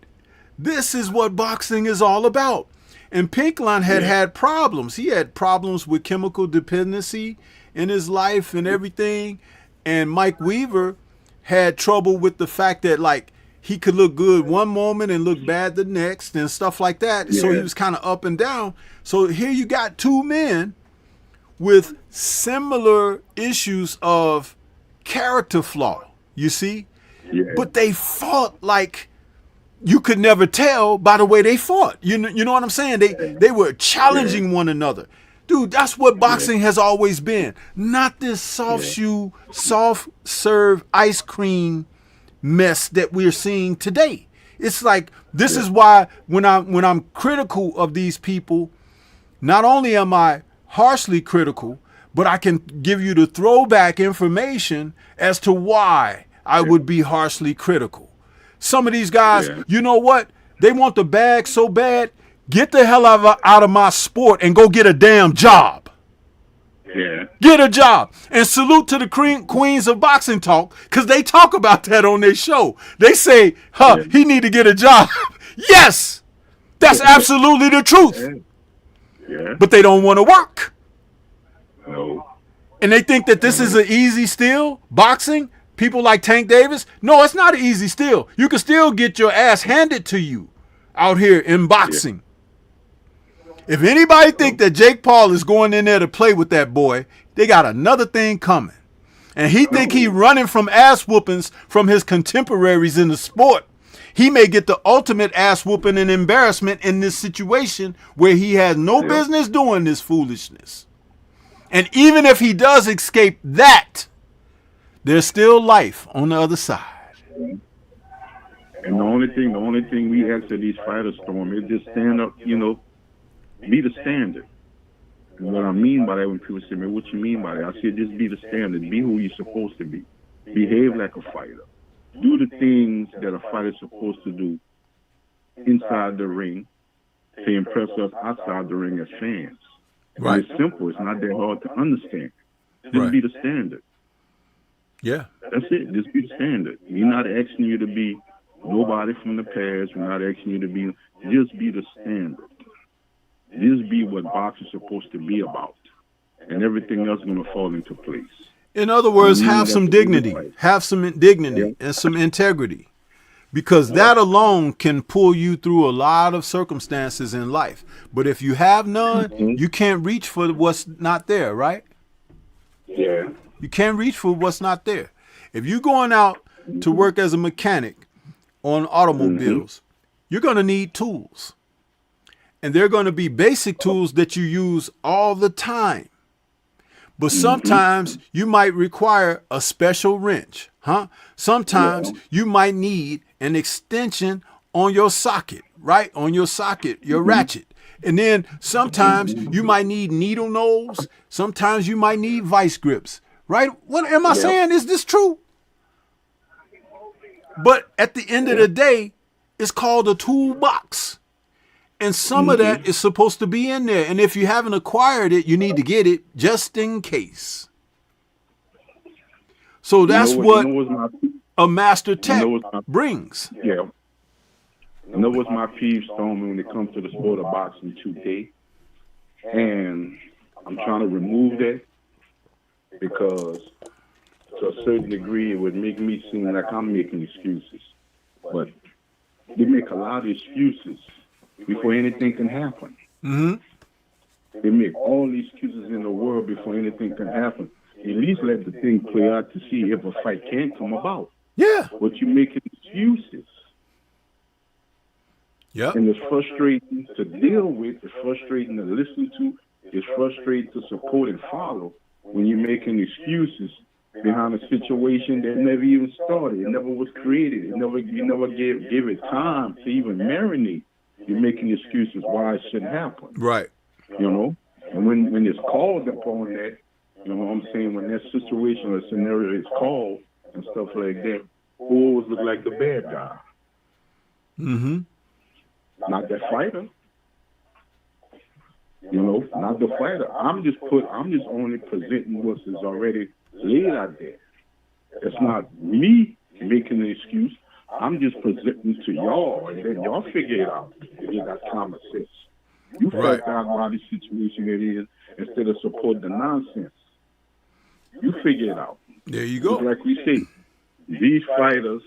Speaker 1: This is what boxing is all about. And Pinklin had problems. He had problems with chemical dependency in his life and everything. And Mike Weaver had trouble with the fact that, he could look good one moment and look bad the next and stuff like that. So he
Speaker 2: Yeah.
Speaker 1: was kind of up and down. So here you got two men with similar issues of character flaw, you see?
Speaker 2: Yeah.
Speaker 1: But they fought like you could never tell by the way they fought. You know what I'm saying? They were challenging one another. Dude, that's what boxing has always been. Not this soft serve ice cream mess that we're seeing today. It's like this is why when I'm critical of these people, not only am I harshly critical, but I can give you the throwback information as to why I would be harshly critical. Some of these guys, you know what? They want the bag so bad, get the hell out of my sport and go get a damn job.
Speaker 2: Yeah.
Speaker 1: Get a job. And salute to the queens of boxing talk, because they talk about that on their show. They say, he need to get a job. Yes, that's absolutely the truth.
Speaker 2: Yeah.
Speaker 1: But they don't want to work.
Speaker 2: No.
Speaker 1: And they think that this is an easy steal, boxing. People like Tank Davis. No, it's not an easy steal. You can still get your ass handed to you out here in boxing. If anybody think that Jake Paul is going in there to play with that boy, they got another thing coming. And he think he running from ass whoopings from his contemporaries in the sport. He may get the ultimate ass whooping and embarrassment in this situation where he has no business doing this foolishness. And even if he does escape that, there's still life on the other side.
Speaker 2: And the only thing we ask of these fighters, Storm, is just stand up, be the standard. And what I mean by that, when people say, man, what you mean by that? I say, just be the standard. Be who you're supposed to be. Behave like a fighter. Do the things that a fighter's supposed to do inside the ring to impress us outside the ring as fans.
Speaker 1: Right.
Speaker 2: It's simple. It's not that hard to understand. Just be the standard.
Speaker 1: Yeah.
Speaker 2: That's it. Just be the standard. We're not asking you to be nobody from the past. We're not asking you to be. Just be the standard. Just be what boxing's supposed to be about, and everything else is going to fall into place.
Speaker 1: In other words, have some dignity, and some integrity, because that alone can pull you through a lot of circumstances in life. But if you have none, you can't reach for what's not there, right?
Speaker 2: Yeah.
Speaker 1: You can't reach for what's not there. If you're going out to work as a mechanic on automobiles, you're going to need tools. And they're going to be basic tools that you use all the time. But sometimes you might require a special wrench, Sometimes you might need an extension on your socket, right? On your socket, your ratchet. And then sometimes you might need needle nose. Sometimes you might need vice grips, right? What am I saying? Is this true? But at the end of the day, it's called a toolbox. And some of that is supposed to be in there. And if you haven't acquired it, you need to get it just in case. So that's what a master tech brings.
Speaker 2: Yeah. I know what's my peeve, Storm, when it comes to the sport of boxing today. And I'm trying to remove that because to a certain degree it would make me seem like I'm making excuses. But they make a lot of excuses before anything can happen. They make all the excuses in the world before anything can happen. At least let the thing play out to see if a fight can come about.
Speaker 1: Yeah.
Speaker 2: But you're making excuses.
Speaker 1: Yeah.
Speaker 2: And it's frustrating to deal with, it's frustrating to listen to, it's frustrating to support and follow when you're making excuses behind a situation that never even started. It never was created. You never give it time to even marinate. You're making excuses why it shouldn't happen.
Speaker 1: Right.
Speaker 2: And when it's called upon that, what I'm saying, when that situation or scenario is called and stuff like that, always look like the bad guy. Not the fighter. Not the fighter. I'm just only presenting what is already laid out there. It's not me making an excuse. I'm just presenting to y'all, and then y'all figure it out. You got common sense. You figure out why the situation it is instead of support the nonsense. You figure it out.
Speaker 1: There you go.
Speaker 2: Like we say, these fighters,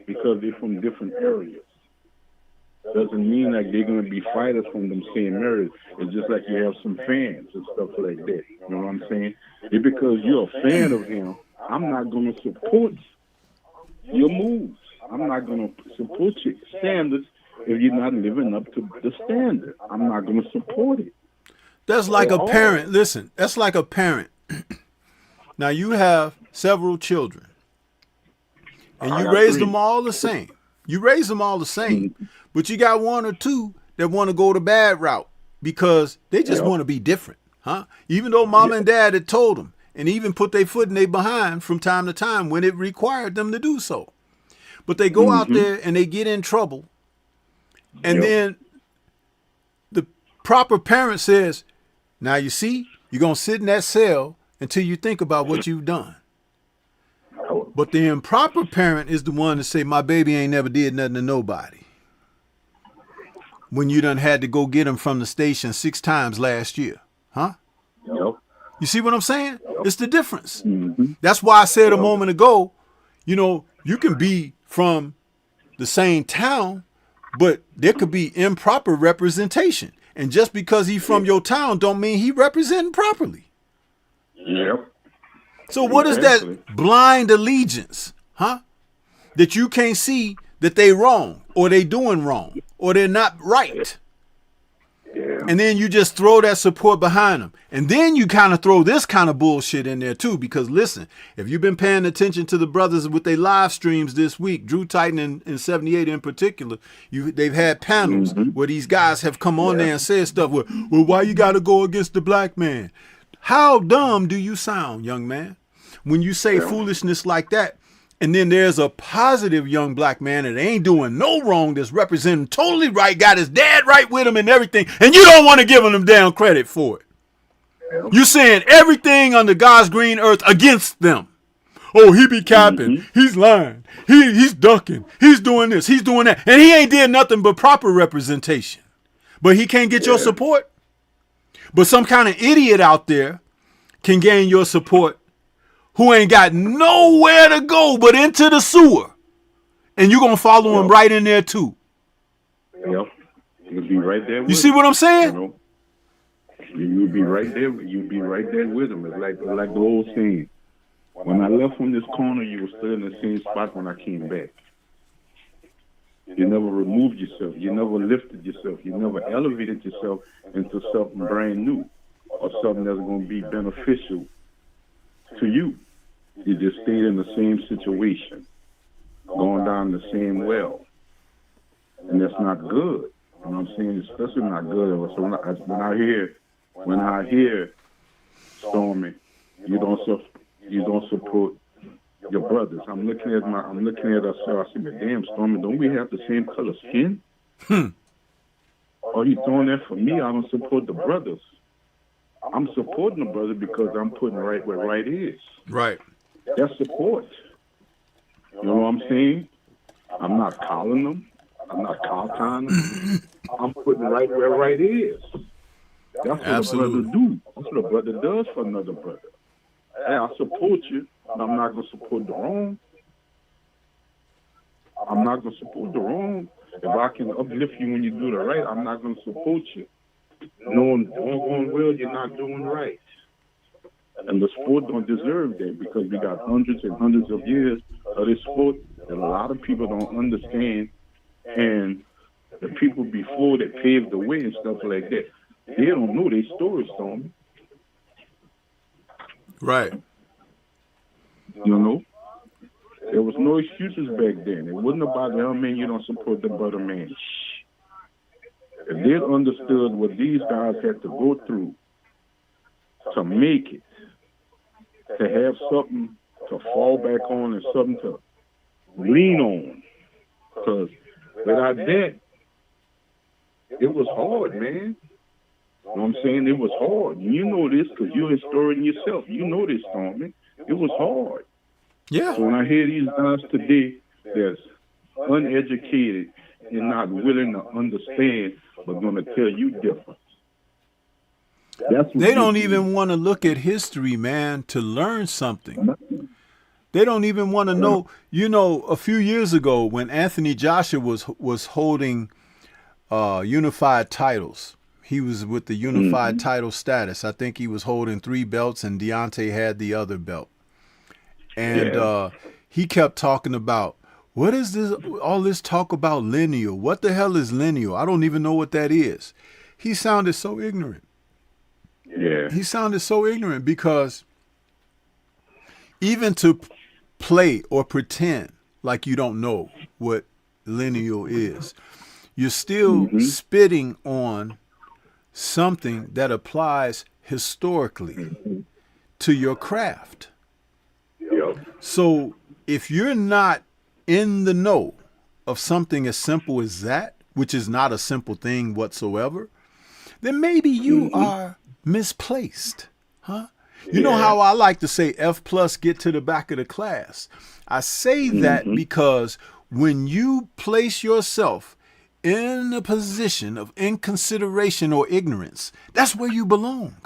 Speaker 2: because they're from different areas. Doesn't mean like they're gonna be fighters from them same areas. It's just like you have some fans and stuff like that. You know what I'm saying? It's because you're a fan of him, I'm not gonna support your moves. I'm not gonna support your standards if you're not living up to the standard. I'm not gonna support it.
Speaker 1: That's like a parent. Listen, that's like a parent. Now you have several children, and you raise them all the same. You raise them all the same, but you got one or two that want to go the bad route because they just want to be different, huh? Even though mom and dad had told them, and even put their foot in their behind from time to time when it required them to do so. But they go out there and they get in trouble, and then the proper parent says, now you see, you're going to sit in that cell until you think about what you've done. But the improper parent is the one to say, my baby ain't never did nothing to nobody. When you done had to go get him from the station 6 times last year. Huh?
Speaker 2: Yep.
Speaker 1: You see what I'm saying? It's the difference. That's why I said a moment ago, you know, you can be from the same town, but there could be improper representation. And just because he's from your town don't mean he representing properly.
Speaker 2: Yep.
Speaker 1: So what is that blind allegiance, huh? That you can't see that they wrong or they doing wrong or they're not right. And then you just throw that support behind them. And then you kind of throw this kind of bullshit in there too. Because listen, if you've been paying attention to the brothers with their live streams this week, Drew Titan and 78 in particular, they've had panels where these guys have come on there and said stuff with, well, why you got to go against the black man? How dumb do you sound, young man, when you say foolishness like that? And then there's a positive young black man that ain't doing no wrong, that's representing totally right, got his dad right with him and everything, and you don't want to give him damn credit for it. You're saying everything under God's green earth against them. Oh, he be capping, he's lying, he's ducking, he's doing this, he's doing that, and he ain't did nothing but proper representation. But he can't get your support. But some kind of idiot out there can gain your support who ain't got nowhere to go but into the sewer. And you're going to follow him right in there too.
Speaker 2: Yep. You'll be right there with
Speaker 1: You see what I'm saying?
Speaker 2: You know? You'll be right there. You'll be right there with him. It's like the old saying. When I left from this corner, you were still in the same spot when I came back. You never removed yourself. You never lifted yourself. You never elevated yourself into something brand new or something that's going to be beneficial to you. You just stayed in the same situation, going down the same well. And that's not good. You know what I'm saying? Especially not good. So when I hear Stormy, you don't support your brothers. I'm looking at ourselves. I say, damn, Stormy, don't we have the same color skin? Are you throwing that for me? I don't support the brothers. I'm supporting the brother because I'm putting right where right is.
Speaker 1: Right.
Speaker 2: That's support. You know what I'm saying? I'm not calling them. I'm not calling them. I'm putting right where right is. That's what a brother do. That's what a brother does for another brother. Hey, I support you, but I'm not going to support the wrong. I'm not going to support the wrong. If I can uplift you when you do the right, I'm not going to support you. Knowing well you're not doing right. And the sport don't deserve that because we got hundreds and hundreds of years of this sport that a lot of people don't understand. And the people before that paved the way and stuff like that, they don't know their story, Stormy.
Speaker 1: Right.
Speaker 2: You know? There was no excuses back then. It wasn't about, oh, man, you don't support the brother, man. Shh. If they understood what these guys had to go through to make it, to have something to fall back on and something to lean on. Because without that, it was hard, man. You know what I'm saying? It was hard. You know this because you're a historian yourself. You know this, Stormy. It was hard.
Speaker 1: Yeah.
Speaker 2: So when I hear these guys today that's uneducated and not willing to understand but going to tell you different.
Speaker 1: They don't even want to look at history, man, to learn something. They don't even want to know. You know, a few years ago when Anthony Joshua was holding unified titles, he was with the unified title status. I think he was holding 3 belts, and Deontay had the other belt. And he kept talking about, what is this? All this talk about lineal. What the hell is lineal? I don't even know what that is. He sounded so ignorant.
Speaker 2: Yeah.
Speaker 1: He sounded so ignorant because even to play or pretend like you don't know what lineal is, you're still spitting on something that applies historically to your craft.
Speaker 2: Yep.
Speaker 1: So if you're not in the know of something as simple as that, which is not a simple thing whatsoever, then maybe you are misplaced, huh? You know how I like to say F plus get to the back of the class. I say that because when you place yourself in a position of inconsideration or ignorance, that's where you belong.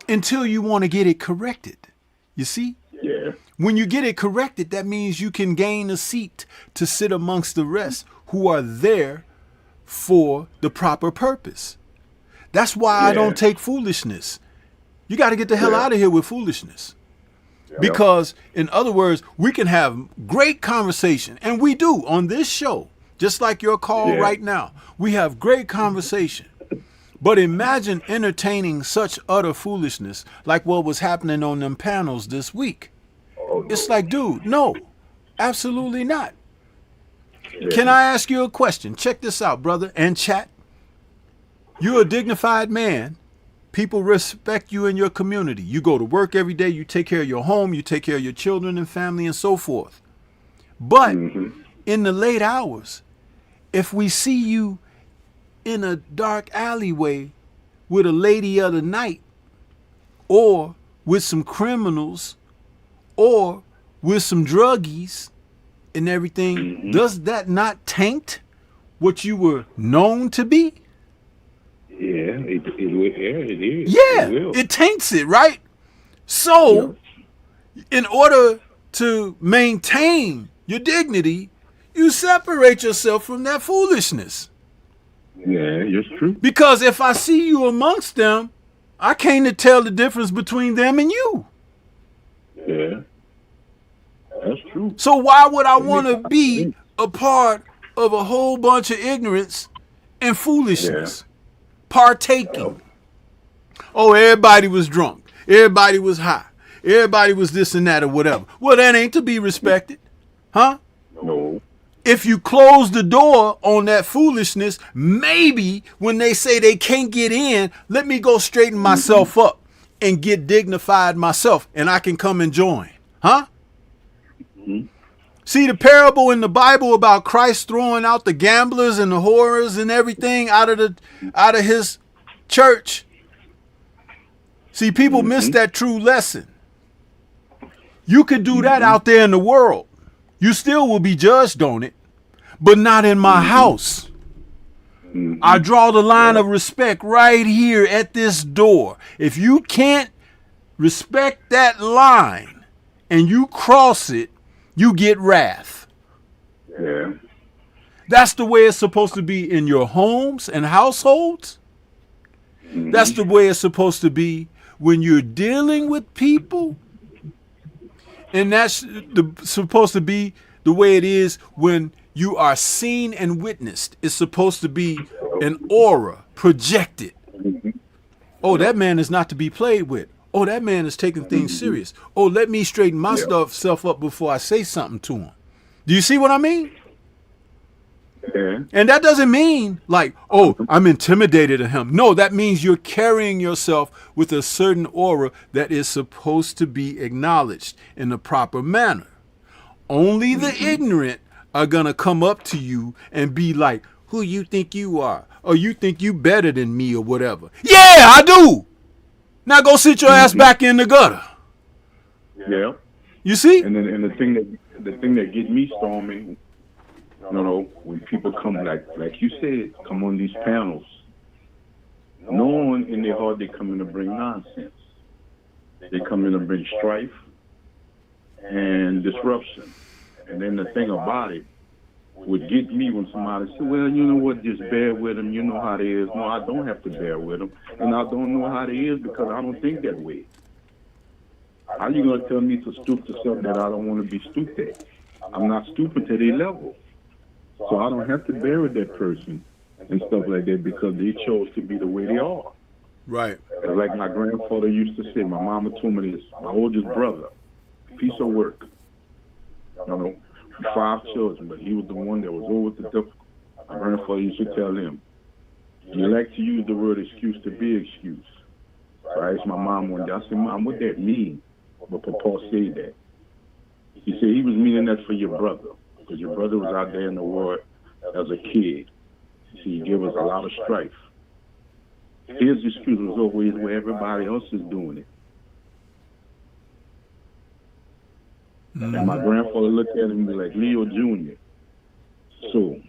Speaker 1: Until you want to get it corrected. You see?
Speaker 2: Yeah.
Speaker 1: When you get it corrected, that means you can gain a seat to sit amongst the rest who are there for the proper purpose. That's why I don't take foolishness. You got to get the hell out of here with foolishness. Because, in other words, we can have great conversation, and we do on this show, just like your call right now. We have great conversation. But imagine entertaining such utter foolishness like what was happening on them panels this week. It's like, dude, no, absolutely not. Can I ask you a question? Check this out, brother, and chat. You're a dignified man. People respect you in your community. You go to work every day. You take care of your home. You take care of your children and family and so forth. But in the late hours, if we see you in a dark alleyway with a lady of the night, or with some criminals, or with some druggies and everything, does that not taint what you were known to be?
Speaker 2: Yeah, it is.
Speaker 1: Yeah, it taints it, right? So, in order to maintain your dignity, you separate yourself from that foolishness.
Speaker 2: Yeah, it's true.
Speaker 1: Because if I see you amongst them, I can't tell the difference between them and you.
Speaker 2: Yeah, that's true.
Speaker 1: So why would I want to be a part of a whole bunch of ignorance and foolishness? Partaking. Oh, everybody was drunk. Everybody was high. Everybody was this and that or whatever. Well, that ain't to be respected. Huh?
Speaker 2: No.
Speaker 1: If you close the door on that foolishness, maybe when they say they can't get in, let me go straighten myself up and get dignified myself, and I can come and join. Huh? See the parable in the Bible about Christ throwing out the gamblers and the whorers and everything out of his church. See, people miss that true lesson. You could do that out there in the world. You still will be judged on it, but not in my house. I draw the line of respect right here at this door. If you can't respect that line and you cross it, you get wrath.
Speaker 2: Yeah.
Speaker 1: That's the way it's supposed to be in your homes and households. That's the way it's supposed to be when you're dealing with people. And that's supposed to be the way it is when you are seen and witnessed. It's supposed to be an aura projected. Oh, that man is not to be played with. Oh, that man is taking things serious. Oh, let me straighten myself up before I say something to him. Do you see what I mean?
Speaker 2: Yeah.
Speaker 1: And that doesn't mean like, oh, I'm intimidated of him. No, that means you're carrying yourself with a certain aura that is supposed to be acknowledged in the proper manner. Only the ignorant are going to come up to you and be like, who you think you are? Or you think you better than me or whatever. Yeah, I do. Now go sit your ass back in the gutter.
Speaker 2: Yeah.
Speaker 1: You see?
Speaker 2: And then the thing that gets me, Stormy, when people come like you said, come on these panels, knowing in their heart they come in to bring nonsense. They come in to bring strife. and disruption. And then the thing about it would get me when somebody said, well, you know what, just bear with him. You know how it is. No, I don't have to bear with him. And I don't know how it is because I don't think that way. How you going to tell me to stoop to something that I don't want to be stooped at? I'm not stooping to their level. So I don't have to bear with that person and stuff like that because they chose to be the way they are.
Speaker 1: Right.
Speaker 2: And like my grandfather used to say, my mama told me this, my oldest brother, piece of work. You know, 5 children, but he was the one that was always the difficult. My grandfather used to tell him, you like to use the word excuse to be excuse. So I asked my mom one day, I said, Mom, what that mean? But Papa said that. He said he was meaning that for your brother, because your brother was out there in the world as a kid. So he gave us a lot of strife. His excuse was always where everybody else is doing it. Mm-hmm. And my grandfather looked at him and be like, Leo Jr. So,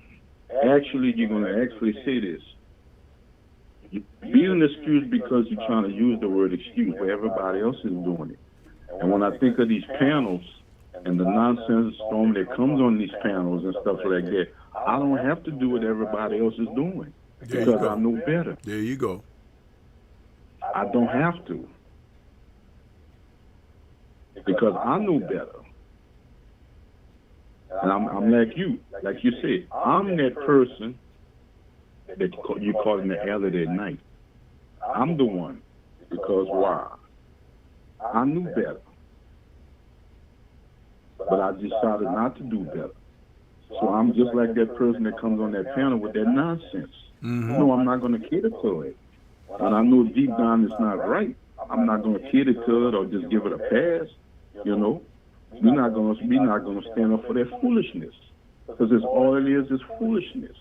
Speaker 2: actually, you're going to actually say this. Be an excuse because you're trying to use the word excuse where everybody else is doing it. And when I think of these panels and the nonsense storm that comes on these panels and stuff like that, I don't have to do what everybody else is doing because I know better.
Speaker 1: There you go.
Speaker 2: I don't have to because I know better. And I'm like you said, I'm that person that you call in the alley at night. I'm the one because why? I knew better. But I decided not to do better. So I'm just like that person that comes on that panel with that nonsense. Mm-hmm. No, I'm not going to cater to it. And I know deep down it's not right. I'm not going to cater to it or just give it a pass. You know, we're not going to stand up for that foolishness because it's all it is foolishness.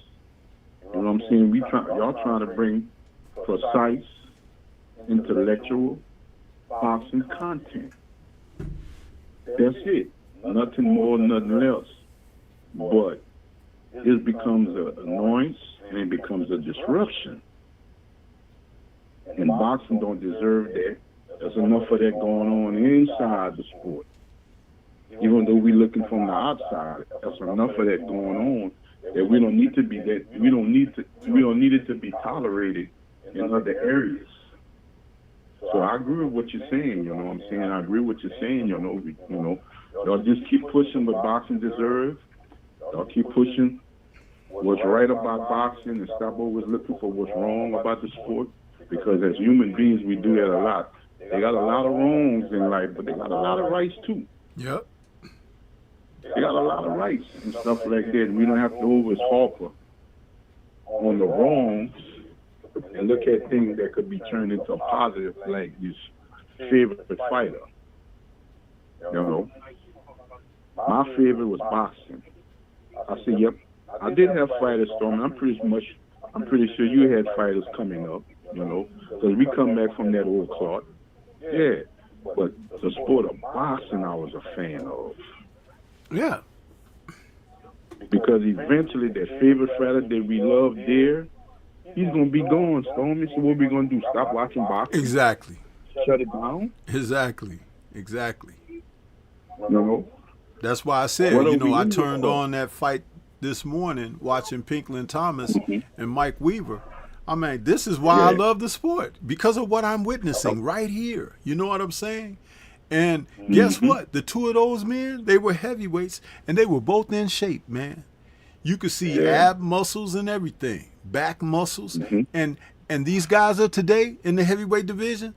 Speaker 2: You know what I'm saying? Y'all trying to bring precise, intellectual, boxing content. That's it. Nothing more, nothing less. But it becomes an annoyance and it becomes a disruption. And boxing don't deserve that. There's enough of that going on inside the sport. Even though we're looking from the outside, there's enough of that going on that we don't need to be that. We don't need it to be tolerated in other areas. So I agree with what you're saying. You know what I'm saying? I agree with what you're saying. You know, y'all just keep pushing what boxing deserves. Y'all keep pushing what's right about boxing and stop always looking for what's wrong about the sport. Because as human beings, we do that a lot. They got a lot of wrongs in life, but they got a lot of rights too.
Speaker 1: Yep.
Speaker 2: They got a lot of rights and stuff like that. And we don't have to always harp on the wrongs and look at things that could be turned into a positive, like this favorite fighter. You know, my favorite was boxing. I said, yep, I did have fighters, Storm. I'm pretty sure you had fighters coming up, you know, because we come back from that old clock. Yeah, but the sport of boxing I was a fan of.
Speaker 1: Yeah.
Speaker 2: Because eventually that favorite fighter that we loved there, he's going to be gone, Stormy. So what we going to do, stop watching boxing?
Speaker 1: Exactly.
Speaker 2: Shut it down?
Speaker 1: Exactly.
Speaker 2: You know?
Speaker 1: That's why I said, I turned on that fight this morning watching Pinklin Thomas and Mike Weaver. I mean, this is why I love the sport, because of what I'm witnessing right here. You know what I'm saying? And guess what? The two of those men, they were heavyweights, and they were both in shape, man. You could see ab muscles and everything, back muscles. And these guys are today in the heavyweight division,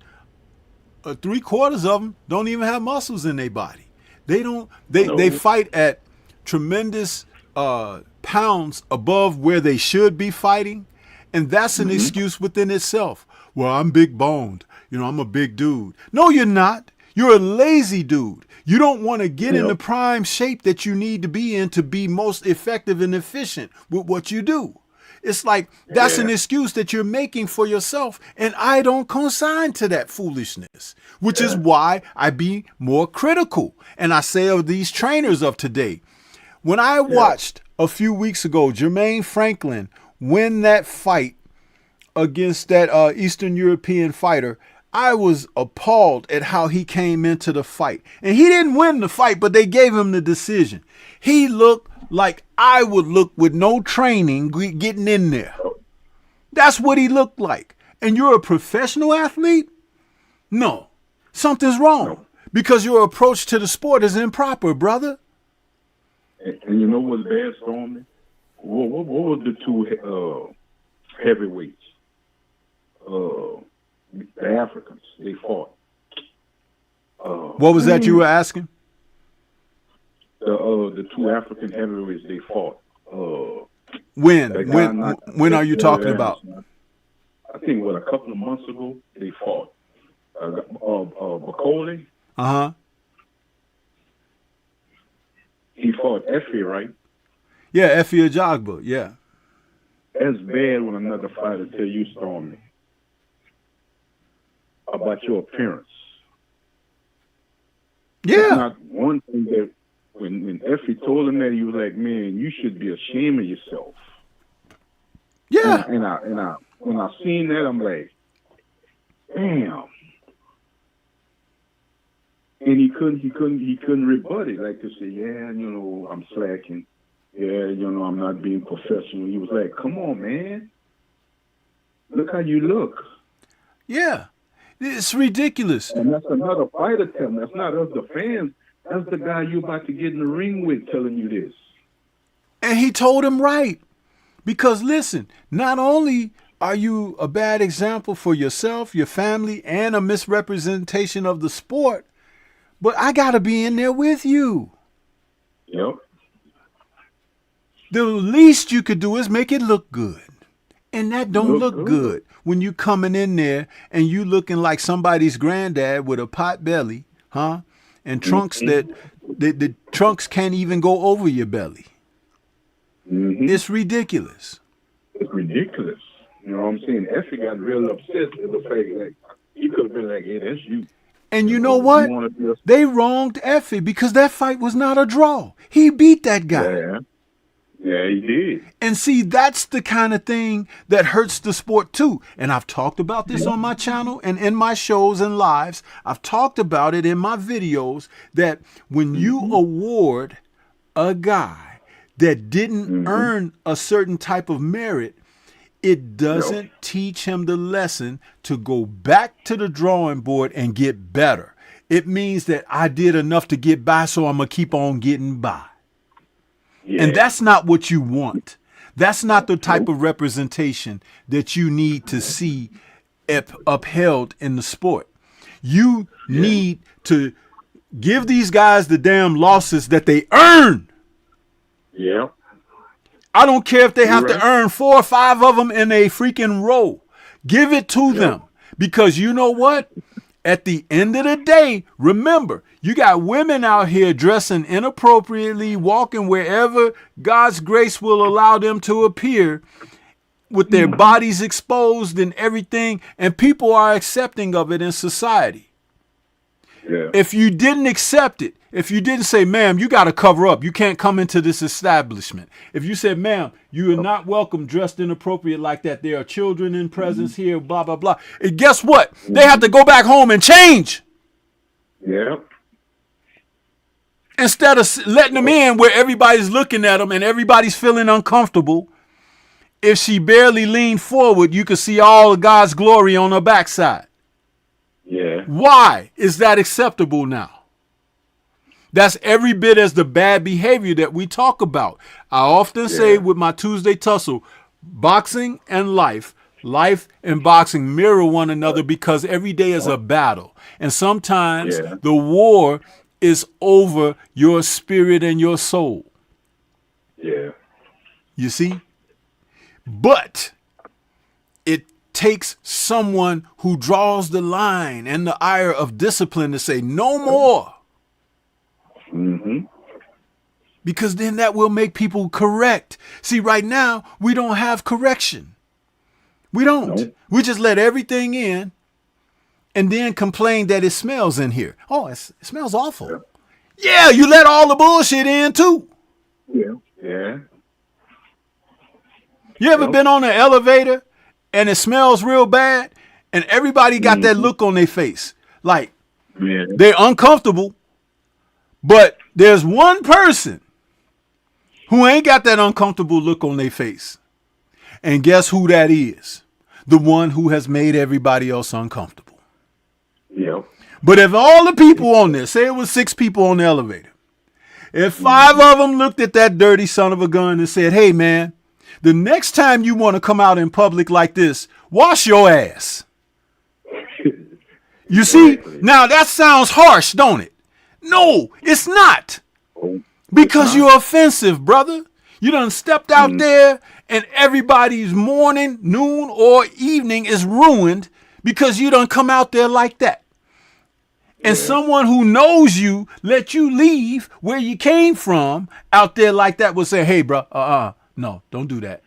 Speaker 1: 3/4 of them don't even have muscles in their body. They don't. They fight at tremendous pounds above where they should be fighting, and that's an excuse within itself. Well, I'm big boned. I'm a big dude. No, you're not. You're a lazy dude. You don't want to get in the prime shape that you need to be in to be most effective and efficient with what you do. It's like that's an excuse that you're making for yourself, and I don't consign to that foolishness, which is why I be more critical. And I say of these trainers of today, when I watched a few weeks ago Jermaine Franklin win that fight against that Eastern European fighter, I was appalled at how he came into the fight. And he didn't win the fight, but they gave him the decision. He looked like I would look with no training getting in there. That's what he looked like. And you're a professional athlete? No. Something's wrong. Because your approach to the sport is improper, brother.
Speaker 2: And you know what's bad, Stormy? What was the two heavyweights? The Africans, they fought.
Speaker 1: What was that you were asking?
Speaker 2: The two African heavyweights, they fought.
Speaker 1: When are you talking about?
Speaker 2: I think a couple of months ago they fought. Bakole.
Speaker 1: Uh-huh.
Speaker 2: He fought Effie, right?
Speaker 1: Yeah, Effie Ajagba, yeah.
Speaker 2: That's bad when another fighter tell you, Stormy, about your appearance.
Speaker 1: Yeah.
Speaker 2: It's not one thing that when Effie told him that, he was like, man, you should be ashamed of yourself.
Speaker 1: Yeah.
Speaker 2: And when I seen that, I'm like, damn. And he couldn't rebut it. Like to say, yeah, I'm slacking. Yeah, I'm not being professional. He was like, come on, man. Look how you look.
Speaker 1: Yeah. It's ridiculous.
Speaker 2: And that's another fighter telling. That's not us, the fans. That's the guy you about to get in the ring with telling you this.
Speaker 1: And he told him right. Because listen, not only are you a bad example for yourself, your family, and a misrepresentation of the sport, but I got to be in there with you.
Speaker 2: Yep.
Speaker 1: The least you could do is make it look good. And that don't look good when you coming in there and you looking like somebody's granddad with a pot belly, huh? And trunks that the trunks can't even go over your belly.
Speaker 2: Mm-hmm.
Speaker 1: It's ridiculous.
Speaker 2: It's ridiculous. You know what I'm saying? Effie got real upset at the fact that he could have been like, hey, that's you.
Speaker 1: And you know what? They wronged Effie because that fight was not a draw. He beat that guy.
Speaker 2: Yeah, he did.
Speaker 1: And see, that's the kind of thing that hurts the sport too. And I've talked about this on my channel and in my shows and lives. I've talked about it in my videos that when you award a guy that didn't earn a certain type of merit, it doesn't teach him the lesson to go back to the drawing board and get better. It means that I did enough to get by, so I'm going to keep on getting by. Yeah. And that's not what you want. That's not the type of representation that you need to see upheld in the sport. You need to give these guys the damn losses that they earn.
Speaker 2: Yeah.
Speaker 1: I don't care if they have to earn 4 or 5 of them in a freaking row. Give it to them. Because you know what? At the end of the day, remember, you got women out here dressing inappropriately, walking wherever God's grace will allow them to appear with their bodies exposed and everything, and people are accepting of it in society. Yeah. If you didn't accept it, if you didn't say, ma'am, you got to cover up. You can't come into this establishment. If you said, ma'am, you are not welcome dressed inappropriate like that. There are children in presence here, blah, blah, blah. And guess what? They have to go back home and change.
Speaker 2: Yeah.
Speaker 1: Instead of letting them in where everybody's looking at them and everybody's feeling uncomfortable, if she barely leaned forward, you could see all of God's glory on her backside.
Speaker 2: Yeah.
Speaker 1: Why is that acceptable now? That's every bit as the bad behavior that we talk about. I often say with my Tuesday tussle, boxing and life and boxing mirror one another because every day is a battle. And sometimes the war is over your spirit and your soul.
Speaker 2: Yeah.
Speaker 1: You see? But it takes someone who draws the line and the ire of discipline to say no more.
Speaker 2: Mm-hmm.
Speaker 1: Because then that will make people correct. See, right now, we don't have correction. We don't. Nope. We just let everything in and then complain that it smells in here. Oh, it smells awful. Yeah, you let all the bullshit in too.
Speaker 2: Yeah. Yeah.
Speaker 1: You ever been on an elevator and it smells real bad And everybody got that look on their face. Like,
Speaker 2: Yeah.
Speaker 1: they're uncomfortable, but there's one person who ain't got that uncomfortable look on their face. And guess who that is? The one who has made everybody else uncomfortable.
Speaker 2: Yeah.
Speaker 1: But if all the people on there, say it was 6 people on the elevator, if 5 of them looked at that dirty son of a gun and said, hey, man, the next time you want to come out in public like this, wash your ass. You see? Now, that sounds harsh, don't it? No, it's not. Because you're offensive, brother. You done stepped out there and everybody's morning, noon, or evening is ruined because you done come out there like that. And someone who knows you let you leave where you came from out there like that will say, hey, bro, no, don't do that.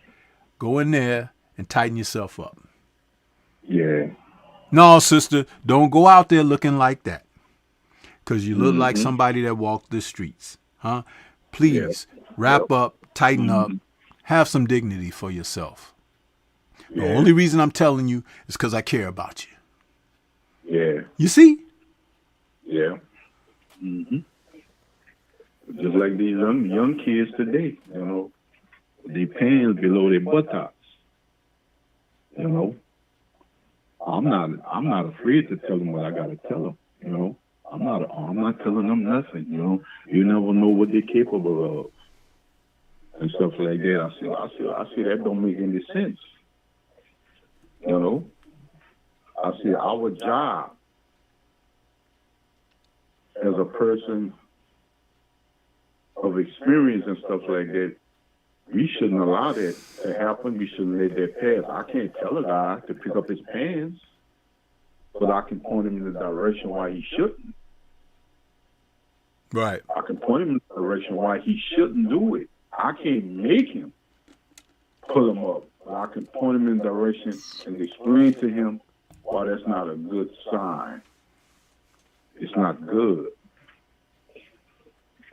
Speaker 1: Go in there and tighten yourself up.
Speaker 2: Yeah.
Speaker 1: No, sister, don't go out there looking like that. Because you look like somebody that walked the streets. Huh? Please, wrap up, tighten up, have some dignity for yourself. The only reason I'm telling you is because I care about you.
Speaker 2: Yeah.
Speaker 1: You see?
Speaker 2: Yeah. Just like these young kids today, you know, their pants below their buttocks. You know, I'm not afraid to tell them what I gotta tell them. You know, I'm not telling them nothing. You know, you never know what they're capable of and stuff like that. I see that don't make any sense. You know, I see our job as a person of experience and stuff like that, we shouldn't allow that to happen. We shouldn't let that pass. I can't tell a guy to pick up his pants, but I can point him in the direction why he shouldn't.
Speaker 1: Right.
Speaker 2: I can point him in the direction why he shouldn't do it. I can't make him pull him up, but I can point him in the direction and explain to him why that's not a good sign. It's not good.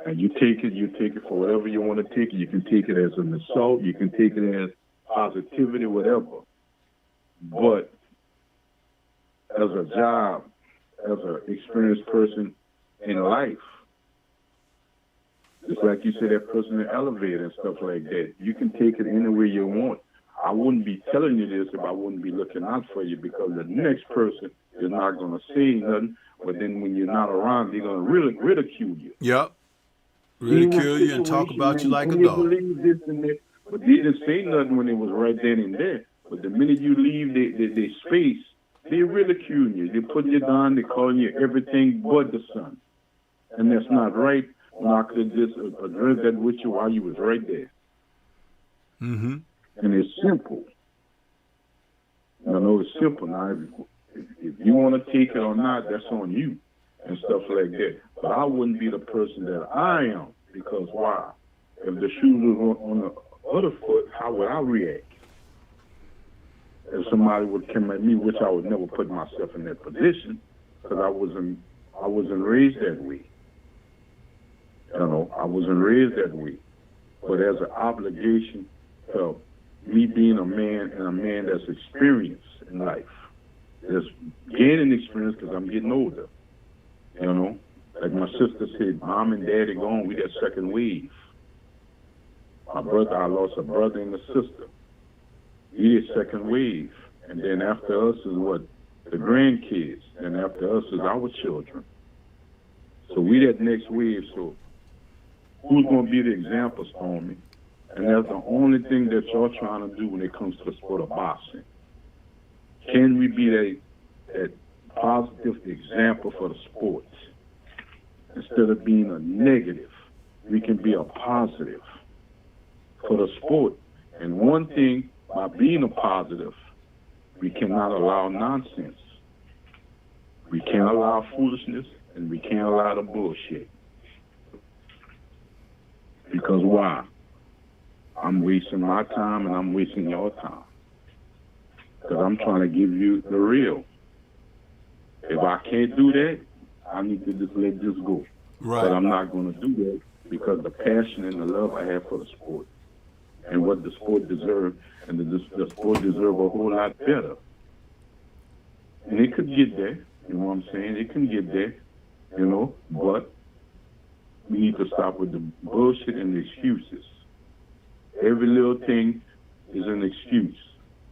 Speaker 2: And you take it for whatever you want to take it. You can take it as an assault. You can take it as positivity, whatever. But as a job, as an experienced person in life, just like you said, that person in the elevator and stuff like that, you can take it any way you want. I wouldn't be telling you this if I wouldn't be looking out for you, because the next person is not going to say nothing, but then when you're not around, they're going to really ridicule you.
Speaker 1: Yep. Ridicule you and talk about you like a dog.
Speaker 2: Believe this and that, but they didn't say nothing when it was right then and there. But the minute you leave their space, they ridicule you. They put you down. They call you everything but the sun. And that's not right. When I could just address that with you while you was right there.
Speaker 1: Mm-hmm.
Speaker 2: And it's simple. You know, it's simple. Now, if you want to take it or not, that's on you and stuff like that. But I wouldn't be the person that I am, because why? If the shoe was on the other foot, how would I react? If somebody would come at me, which I would never put myself in that position, because I wasn't raised that way. You know, I wasn't raised that way. But as an obligation of me being a man, and a man that's experienced in life, that's gaining experience because I'm getting older. You know, like my sister said, Mom and Daddy gone, we that second wave. I lost a brother and a sister. We that second wave. And then after us is what? The grandkids. And after us is our children. So we that next wave. So who's going to be the example, Stormy? And that's the only thing that y'all trying to do when it comes to the sport of boxing. Can we be that positive example for the sport? Instead of being a negative, we can be a positive for the sport. And one thing, by being a positive, we cannot allow nonsense. We can't allow foolishness, and we can't allow the bullshit. Because why? I'm wasting my time and I'm wasting your time. Because I'm trying to give you the real. If I can't do that, I need to just let this go.
Speaker 1: Right.
Speaker 2: But I'm not going to do that because the passion and the love I have for the sport and what the sport deserves, and the sport deserves a whole lot better. And it could get there, you know what I'm saying? It can get there, you know, but we need to stop with the bullshit and the excuses. Every little thing is an excuse.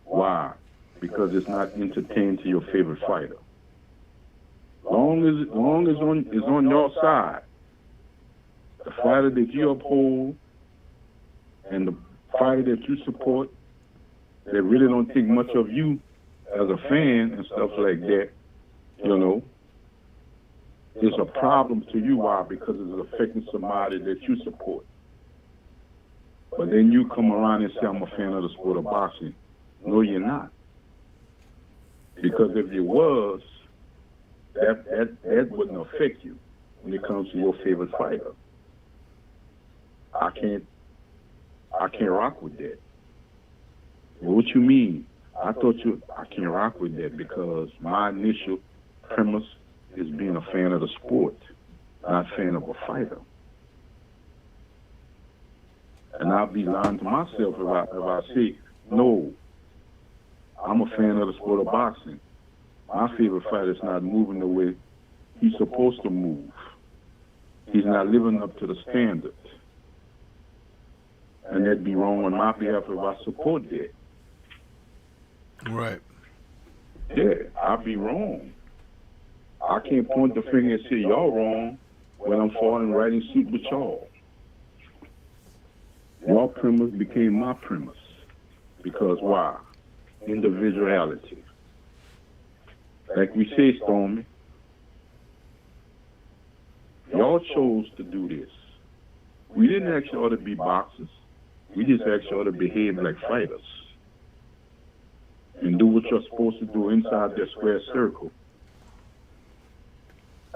Speaker 2: Why? Because it's not entertaining to your favorite fighter. Long as it's on your side, the fighter that you uphold and the fighter that you support, that really don't think much of you as a fan and stuff like that, you know, is a problem to you. Why? Because it's affecting somebody that you support. But then you come around and say, I'm a fan of the sport of boxing. No, you're not. Because if you was, that wouldn't affect you when it comes to your favorite fighter. I can't rock with that. What you mean? I can't rock with that because my initial premise is being a fan of the sport, not a fan of a fighter. And I'll be lying to myself if I say, no, I'm a fan of the sport of boxing. My favorite fighter's not moving the way he's supposed to move. He's not living up to the standard. And that'd be wrong on my behalf if I support that.
Speaker 1: Right.
Speaker 2: Yeah, I'd be wrong. I can't point the finger and say y'all wrong when I'm falling right in suit with y'all. Your premise became my premise. Because why? Individuality. Like we say, Stormy, y'all chose to do this. We didn't ask y'all to be boxers. We just asked y'all to behave like fighters and do what you're supposed to do inside that square circle.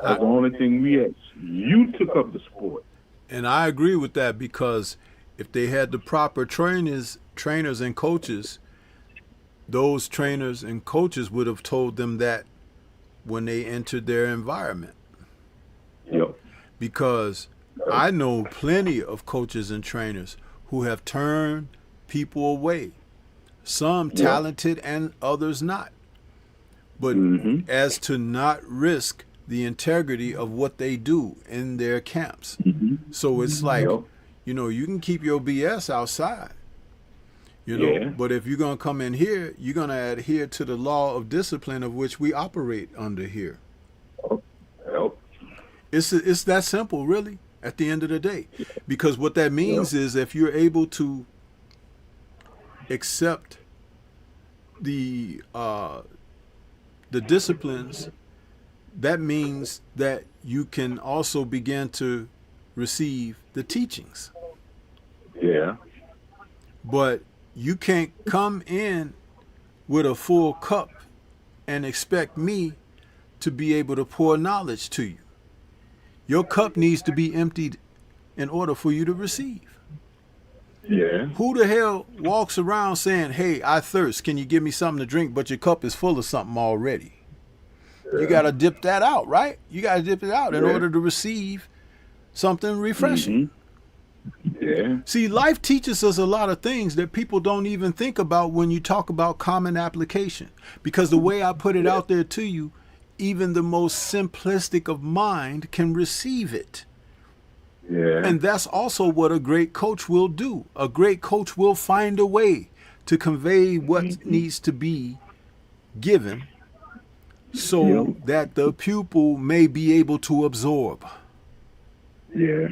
Speaker 2: That's the only thing we asked. You took up the sport.
Speaker 1: And I agree with that because if they had the proper trainers and coaches, those trainers and coaches would have told them that when they entered their environment.
Speaker 2: Yep.
Speaker 1: Because I know plenty of coaches and trainers who have turned people away. Some talented and others not. But as to not risk the integrity of what they do in their camps. So it's like, you know, you can keep your BS outside. You know, but if you're going to come in here, you're going to adhere to the law of discipline of which we operate under here. It's that simple, really, at the end of the day. Because what that means is if you're able to accept the disciplines, that means that you can also begin to receive the teachings.
Speaker 2: Yeah.
Speaker 1: But you can't come in with a full cup and expect me to be able to pour knowledge to you. Your cup needs to be emptied in order for you to receive.
Speaker 2: Yeah.
Speaker 1: Who the hell walks around saying, hey, I thirst, can you give me something to drink, but your cup is full of something already? You got to dip that out, right? You got to dip it out in order to receive something refreshing.
Speaker 2: Yeah.
Speaker 1: See, life teaches us a lot of things that people don't even think about when you talk about common application. Because the way I put it out there to you, even the most simplistic of mind can receive it.
Speaker 2: Yeah.
Speaker 1: And that's also what a great coach will do. A great coach will find a way to convey what needs to be given so that the pupil may be able to absorb.
Speaker 2: Yeah.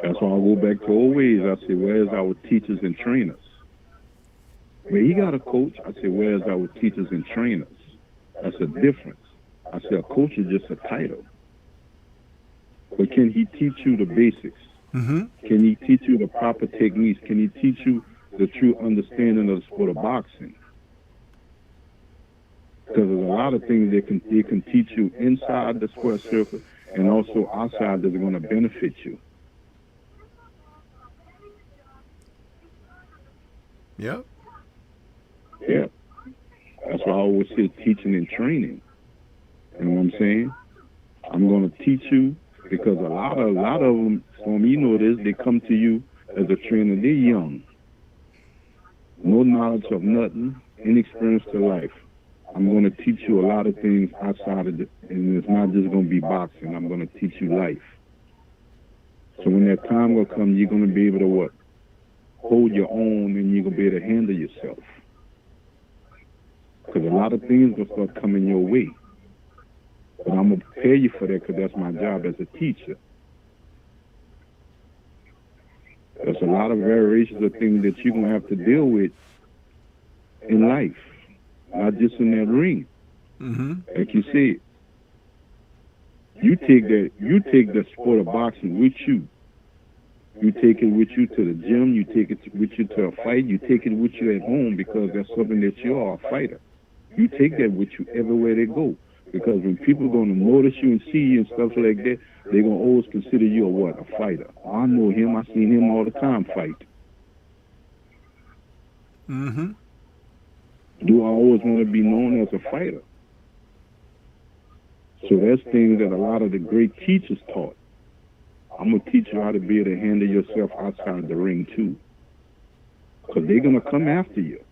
Speaker 2: That's why I go back to old ways. I say, where's our teachers and trainers? When he got a coach, I say, where's our teachers and trainers? That's a difference. I say, a coach is just a title. But can he teach you the basics? Can he teach you the proper techniques? Can he teach you the true understanding of the sport of boxing? Because there's a lot of things they can teach you inside the square circle and also outside that are going to benefit you.
Speaker 1: Yep.
Speaker 2: Yeah. That's why I always say teaching and training. You know what I'm saying? I'm going to teach you because a lot of them, you know this, they come to you as a trainer, they're young. No knowledge of nothing, inexperienced to life. I'm going to teach you a lot of things outside of and it's not just going to be boxing. I'm going to teach you life. So when that time will come, you're going to be able to what? Hold your own, and you're going to be able to handle yourself. Because a lot of things will start coming your way. But I'm going to prepare you for that because that's my job as a teacher. There's a lot of variations of things that you're going to have to deal with in life, not just in that ring. Like you said, you take the sport of boxing with you. You take it with you to the gym. You take it with you to a fight. You take it with you at home because that's something that you are, a fighter. You take that with you everywhere they go. Because when people are going to notice you and see you and stuff like that, they're going to always consider you a what? A fighter. I know him. I seen him all the time fight. Do I always want to be known as a fighter? So that's things that a lot of the great teachers taught. I'm going to teach you how to be able to handle yourself outside the ring too. Because they're going to come after you.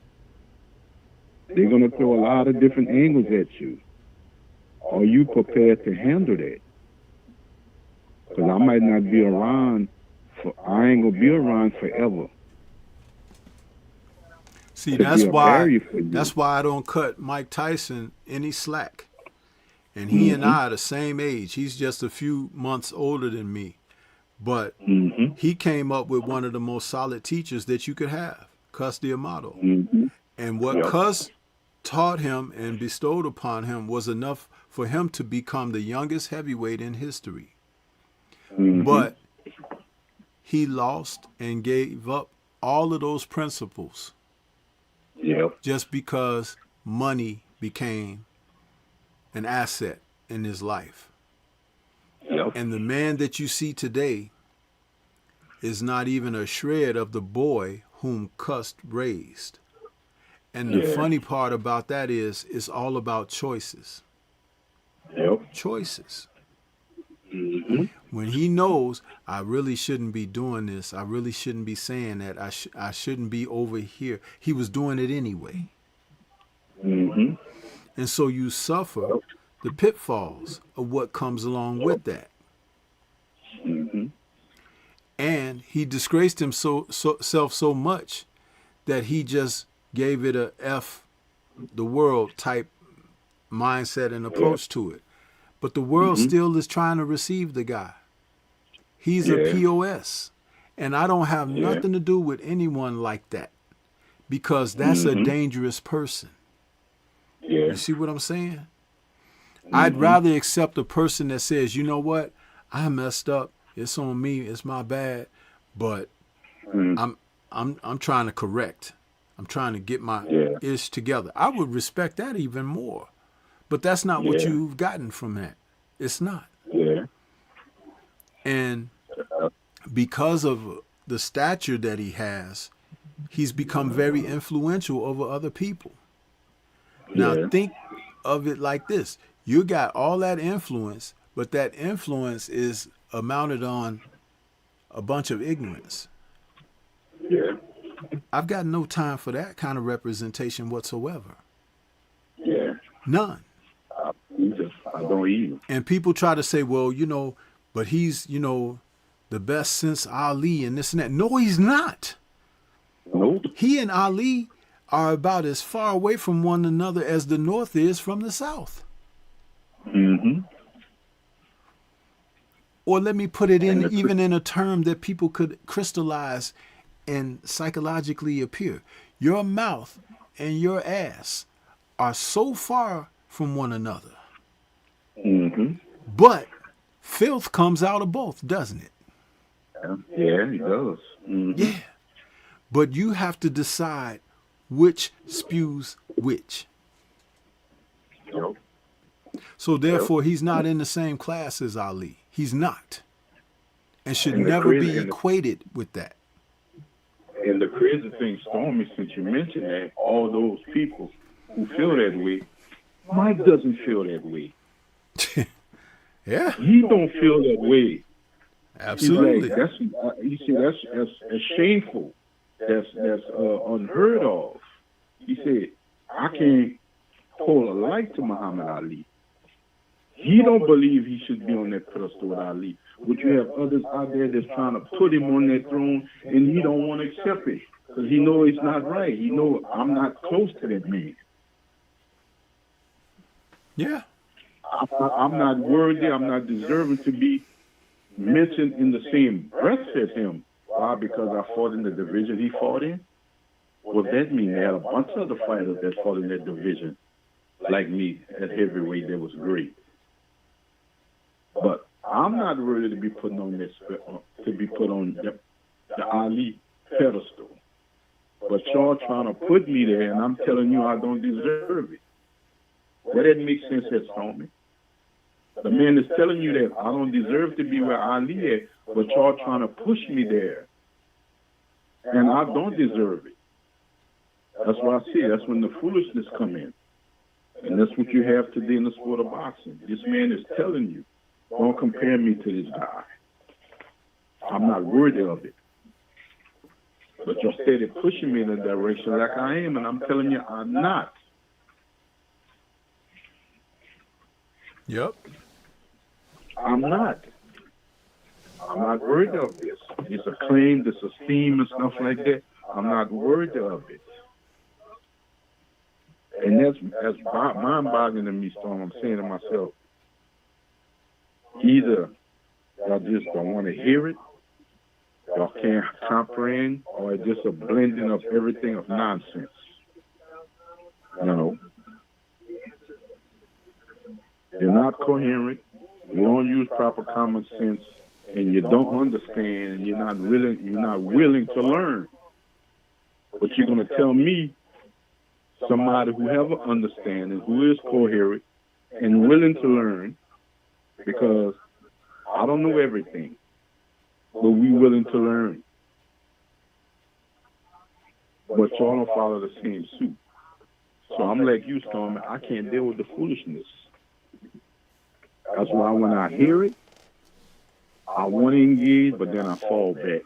Speaker 2: They're going to throw a lot of different angles at you. Are you prepared to handle that? Because I might not be around, I ain't going to be around forever.
Speaker 1: See, that's why I don't cut Mike Tyson any slack. And he and I are the same age. He's just a few months older than me. But he came up with one of the most solid teachers that you could have, Cus D'Amato. And what Cus taught him and bestowed upon him was enough for him to become the youngest heavyweight in history. But he lost and gave up all of those principles just because money became an asset in his life. And the man that you see today is not even a shred of the boy whom Cus raised. And the funny part about that is it's all about choices. Choices. When he knows, I really shouldn't be doing this, I really shouldn't be saying that, I shouldn't be over here, he was doing it anyway. And so you suffer the pitfalls of what comes along with that. And he disgraced himself so much that he just gave it a F the world type mindset and approach to it. But the world still is trying to receive the guy. He's a POS. And I don't have nothing to do with anyone like that because that's a dangerous person. You see what I'm saying? I'd rather accept a person that says, you know what, I messed up. It's on me. It's my bad. But I'm trying to correct. I'm trying to get my ish together. I would respect that even more. But that's not what you've gotten from that. It's not. And because of the stature that he has, he's become very influential over other people. Now think of it like this. You got all that influence, but that influence is mounted on a bunch of ignorance. I've got no time for that kind of representation whatsoever. None.
Speaker 2: I don't either.
Speaker 1: And people try to say, well, but he's, the best since Ali and this and that. No, he's not.
Speaker 2: Nope.
Speaker 1: He and Ali are about as far away from one another as the North is from the South. Or let me put it in even in a term that people could crystallize and psychologically appear. Your mouth and your ass are so far from one another. But filth comes out of both, doesn't it?
Speaker 2: Yeah, it does.
Speaker 1: Yeah. But you have to decide which spews which. So therefore, he's not in the same class as Ali. He's not. And should never be equated with that.
Speaker 2: And the crazy thing, Stormy, since you mentioned that, all those people who feel that way, Mike doesn't feel that way.
Speaker 1: Yeah.
Speaker 2: He don't feel that way.
Speaker 1: Absolutely.
Speaker 2: Like, that's shameful. That's unheard of. He said, co-alike to Muhammad Ali. He don't believe he should be on that pedestal with Ali. But you have others out there that's trying to put him on that throne, and he don't want to accept it because he know it's not right. He know I'm not close to that man.
Speaker 1: Yeah.
Speaker 2: I'm not worthy. I'm not deserving to be mentioned in the same breath as him. Why? Because I fought in the division he fought in? What that mean? They had a bunch of other fighters that fought in that division, like me, at heavyweight. That was great. But I'm not ready to be put on this, to be put on the Ali pedestal. But y'all trying to put me there, and I'm telling you I don't deserve it. Well, that makes sense, that Stormy. The man is telling you that I don't deserve to be where Ali is, but y'all trying to push me there. And I don't deserve it. That's what I see. That's when the foolishness come in. And that's what you have today in the sport of boxing. This man is telling you, don't compare me to this guy. I'm not worthy of it. But you're steady pushing me in a direction like I am, and I'm telling you I'm not.
Speaker 1: Yep.
Speaker 2: I'm not. I'm not worthy of this. This acclaim, this esteem and stuff like that. I'm not worthy of it. And that's mind-boggling to me, Storm. I'm saying to myself, either y'all just don't want to hear it, y'all can't comprehend, or it's just a blending of everything of nonsense. You know? You're not coherent, you don't use proper common sense, and you don't understand, and you're not willing to learn. But you're going to tell me, somebody who have an understanding, who is coherent and willing to learn, because I don't know everything, but we willing to learn. But y'all don't follow the same suit. So I'm like you, Storm, I can't deal with the foolishness. That's why when I hear it, I want to engage, but then I fall back.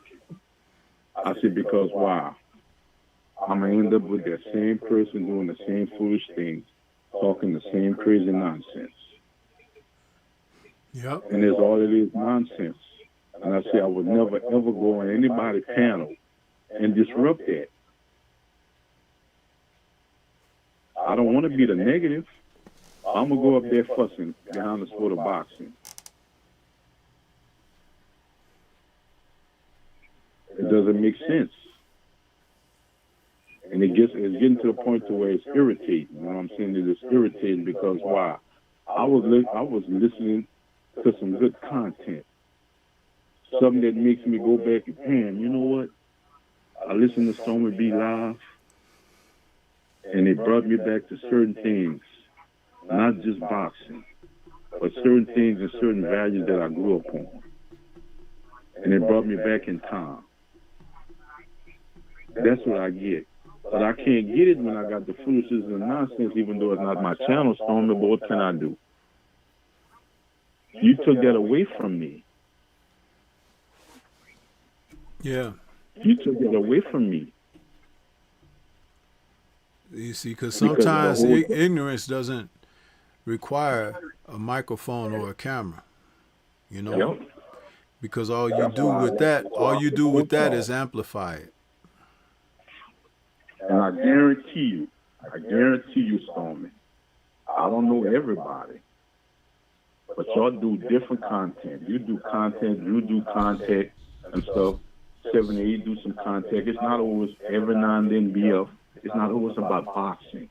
Speaker 2: I said, because why? I'm going to end up with that same person doing the same foolish things, talking the same crazy nonsense.
Speaker 1: Yep.
Speaker 2: And that's all it is, nonsense. And I say I would never, ever go on anybody's panel and disrupt that. I don't want to be the negative. I'm going to go up there fussing behind the sport of boxing. It doesn't make sense. And it's getting to the point to where it's irritating. You know what I'm saying? It's irritating because why? I was listening to some good content. Something that makes me go back and, man, you know what? I listened to Stormybman live, and it brought me back to certain things, not just boxing, but certain things and certain values that I grew up on. And it brought me back in time. That's what I get. But I can't get it when I got the foolishness and nonsense, even though it's not my channel, Stormy, but what can I do? You took that away from me.
Speaker 1: Yeah.
Speaker 2: You took that away from me.
Speaker 1: You see, because sometimes ignorance doesn't require a microphone or a camera. You know?
Speaker 2: Yep.
Speaker 1: Because all you do with that is amplify it.
Speaker 2: And I guarantee you, Stormy, I don't know everybody, but y'all do different content. You do content and stuff. 78 do some content. It's not always every now and then BF. It's not always about boxing.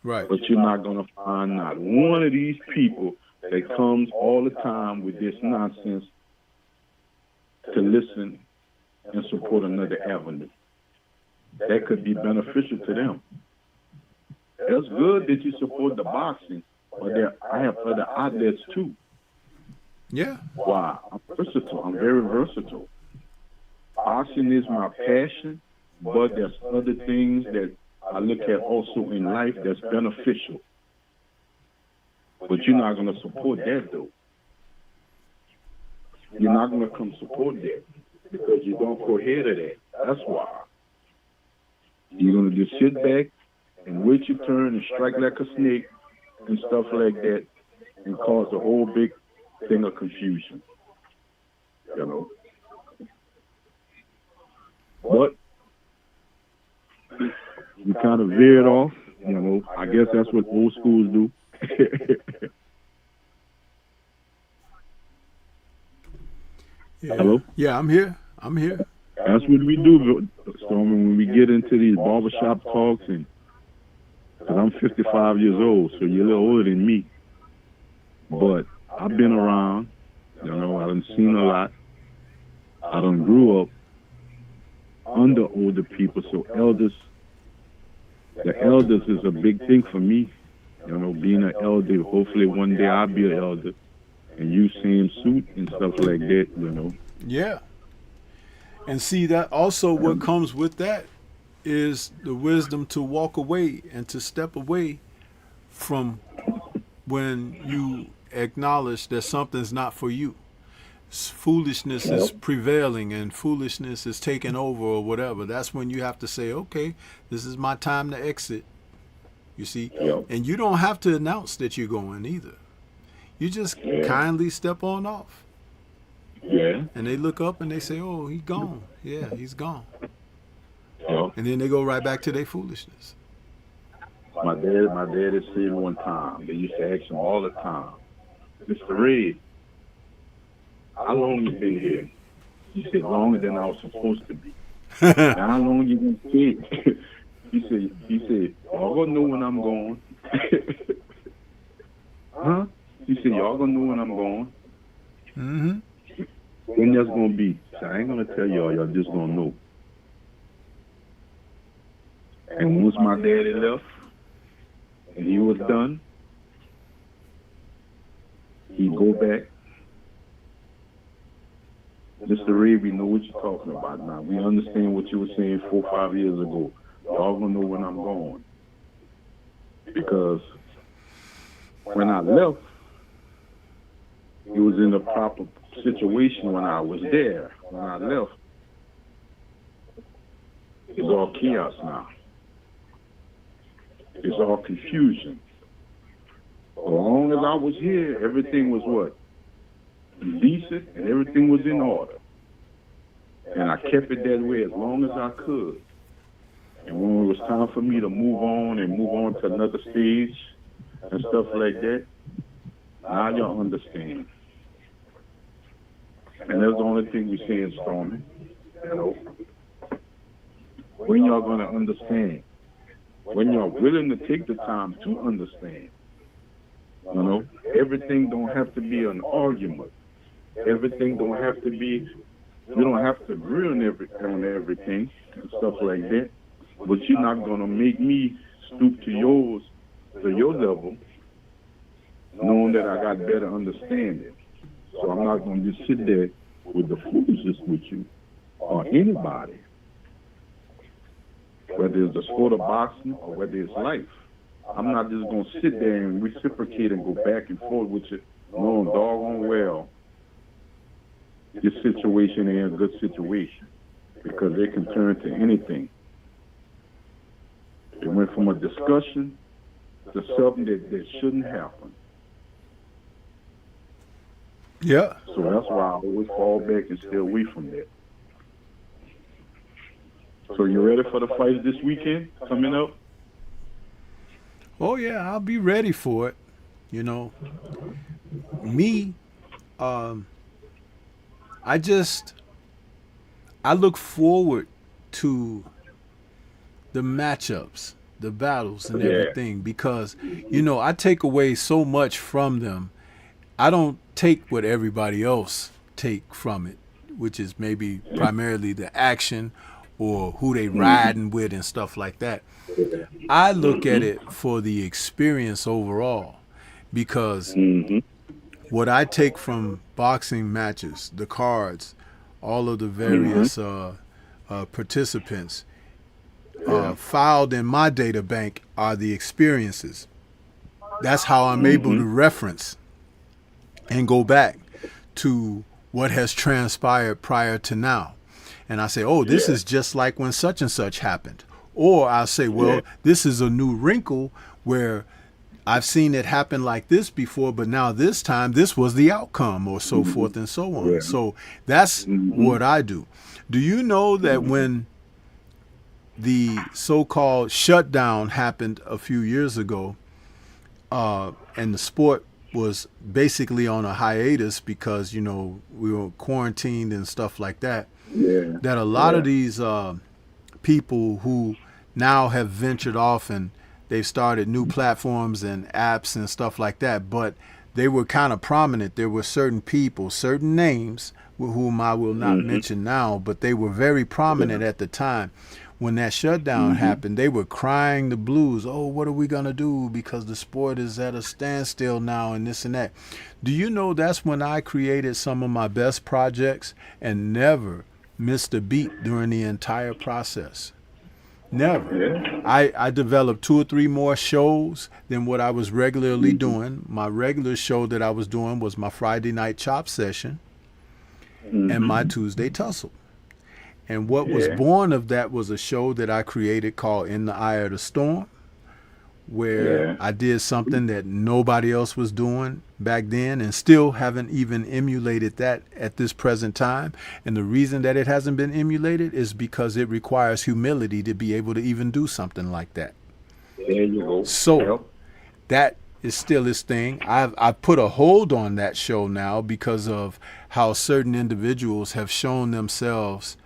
Speaker 1: Right.
Speaker 2: But you're not going to find not one of these people that comes all the time with this nonsense to listen and support another avenue. That could be beneficial to them. It's good that you support the boxing, but I have other outlets too.
Speaker 1: Yeah.
Speaker 2: Why? I'm versatile. I'm very versatile. Boxing is my passion, but there's other things that I look at also in life that's beneficial. But you're not going to support that, though. You're not going to come support that because you don't cohere to that. That's why. You're going to just sit back and wait your turn and strike like a snake and stuff like that, and cause a whole big thing of confusion, you know. But we kind of veered off, you know. I guess that's what old schools do.
Speaker 1: Yeah.
Speaker 2: Hello?
Speaker 1: Yeah, I'm here. I'm here.
Speaker 2: That's what we do, Stormy, when we get into these barbershop talks. And because I'm 55 years old, so you're a little older than me. But I've been around, you know, I done seen a lot. I done grew up under older people, so the elders is a big thing for me. You know, being an elder, hopefully one day I'll be an elder. And you same suit and stuff like that, you know.
Speaker 1: Yeah. And see that also what comes with that is the wisdom to walk away and to step away from when you acknowledge that something's not for you. Foolishness is prevailing and foolishness is taking over or whatever. That's when you have to say, okay, this is my time to exit. You see? And you don't have to announce that you're going either. You just kindly step on off.
Speaker 2: Yeah.
Speaker 1: And they look up and they say, oh, he's gone. Yeah, he's gone.
Speaker 2: Yeah.
Speaker 1: And then they go right back to their foolishness.
Speaker 2: My dad had said one time, they used to ask him all the time, Mr. Red, how long you been here? He said, longer than I was supposed to be. Now, how long you been here? He said, y'all gonna know when I'm gone. Huh? He said, y'all gonna know when I'm gone.
Speaker 1: Mm-hmm.
Speaker 2: When that's gonna be? So I ain't gonna tell y'all just gonna know. And once my daddy left and he was done, he'd go back. Mr. Ray, we know what you're talking about now. We understand what you were saying 4 or 5 years ago. Y'all gonna know when I'm gone. Because when I left, it was in the proper situation when I was there. When I left, it's all chaos now. It's all confusion. As long as I was here, everything was what? Decent, and everything was in order. And I kept it that way as long as I could. And when it was time for me to move on to another stage and stuff like that, now y'all understand. And that's the only thing we say in Stormy. You know, when y'all gonna understand? When y'all willing to take the time to understand. You know, everything don't have to be an argument. Everything don't have to be. You don't have to agree on everything and stuff like that. But you're not gonna make me stoop to your level, knowing that I got better understanding. So I'm not gonna just sit there with the foolishness with you or anybody, whether it's the sport of boxing or whether it's life. I'm not just gonna sit there and reciprocate and go back and forth with you, knowing doggone well this situation ain't a good situation, because they can turn to anything. It went from a discussion to something that shouldn't happen.
Speaker 1: Yeah.
Speaker 2: So that's why I always fall back and stay away from that. So you ready for the fights this weekend coming up?
Speaker 1: Oh yeah, I'll be ready for it. You know, me, I look forward to the matchups, the battles, and everything, because you know I take away so much from them. I don't take what everybody else take from it, which is maybe primarily the action or who they riding with and stuff like that. I look at it for the experience overall, because what I take from boxing matches, the cards, all of the various participants, filed in my data bank are the experiences. That's how I'm able to reference and go back to what has transpired prior to now. And I say, oh, this is just like when such and such happened. Or I'll say, well,
Speaker 2: Yeah.
Speaker 1: this is a new wrinkle where I've seen it happen like this before, but now this time this was the outcome, or so forth and so on.
Speaker 2: Yeah.
Speaker 1: So that's what I do. Do you know that when the so-called shutdown happened a few years ago, and the sport was basically on a hiatus because we were quarantined and stuff like that,
Speaker 2: Yeah.
Speaker 1: that a lot of these people who now have ventured off and they've started new platforms and apps and stuff like that, but they were kind of prominent. There were certain people, certain names, whom I will not mention now, but they were very prominent at the time. When that shutdown happened, they were crying the blues. Oh, what are we going to do? Because the sport is at a standstill now and this and that. Do you know that's when I created some of my best projects and never missed a beat during the entire process? Never.
Speaker 2: Yeah.
Speaker 1: I developed 2 or 3 more shows than what I was regularly doing. My regular show that I was doing was my Friday night chop session and my Tuesday tussle. And what was born of that was a show that I created called In the Eye of the Storm, where I did something that nobody else was doing back then and still haven't even emulated that at this present time. And the reason that it hasn't been emulated is because it requires humility to be able to even do something like that.
Speaker 2: There you go.
Speaker 1: So that is still his thing. I've put a hold on that show now because of how certain individuals have shown themselves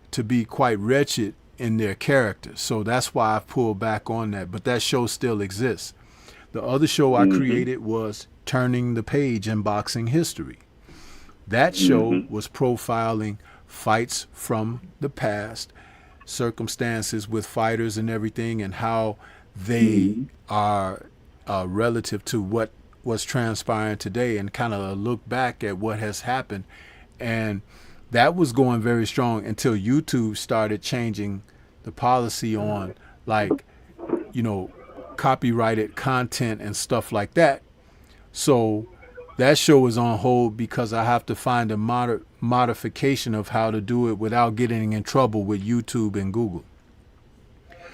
Speaker 1: to be quite wretched in their character. So that's why I've pulled back on that. But that show still exists. The other show I created was Turning the Page in Boxing History. That show was profiling fights from the past, circumstances with fighters and everything, and how they are relative to what was transpiring today, and kind of a look back at what has happened. And that was going very strong until YouTube started changing the policy on, like, copyrighted content and stuff like that. So that show is on hold because I have to find a modification of how to do it without getting in trouble with YouTube and Google.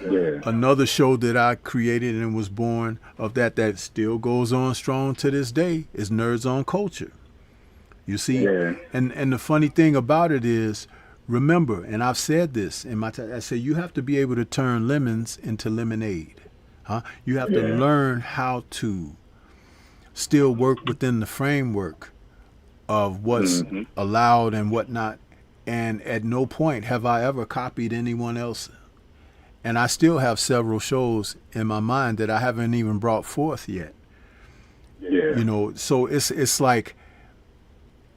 Speaker 2: Yeah.
Speaker 1: Another show that I created and was born of that still goes on strong to this day is Nerds on Culture. You see, and the funny thing about it is, remember, and I've said this in my I say you have to be able to turn lemons into lemonade. You have to learn how to still work within the framework of what's allowed and whatnot. And at no point have I ever copied anyone else. And I still have several shows in my mind that I haven't even brought forth yet.
Speaker 2: Yeah.
Speaker 1: So it's like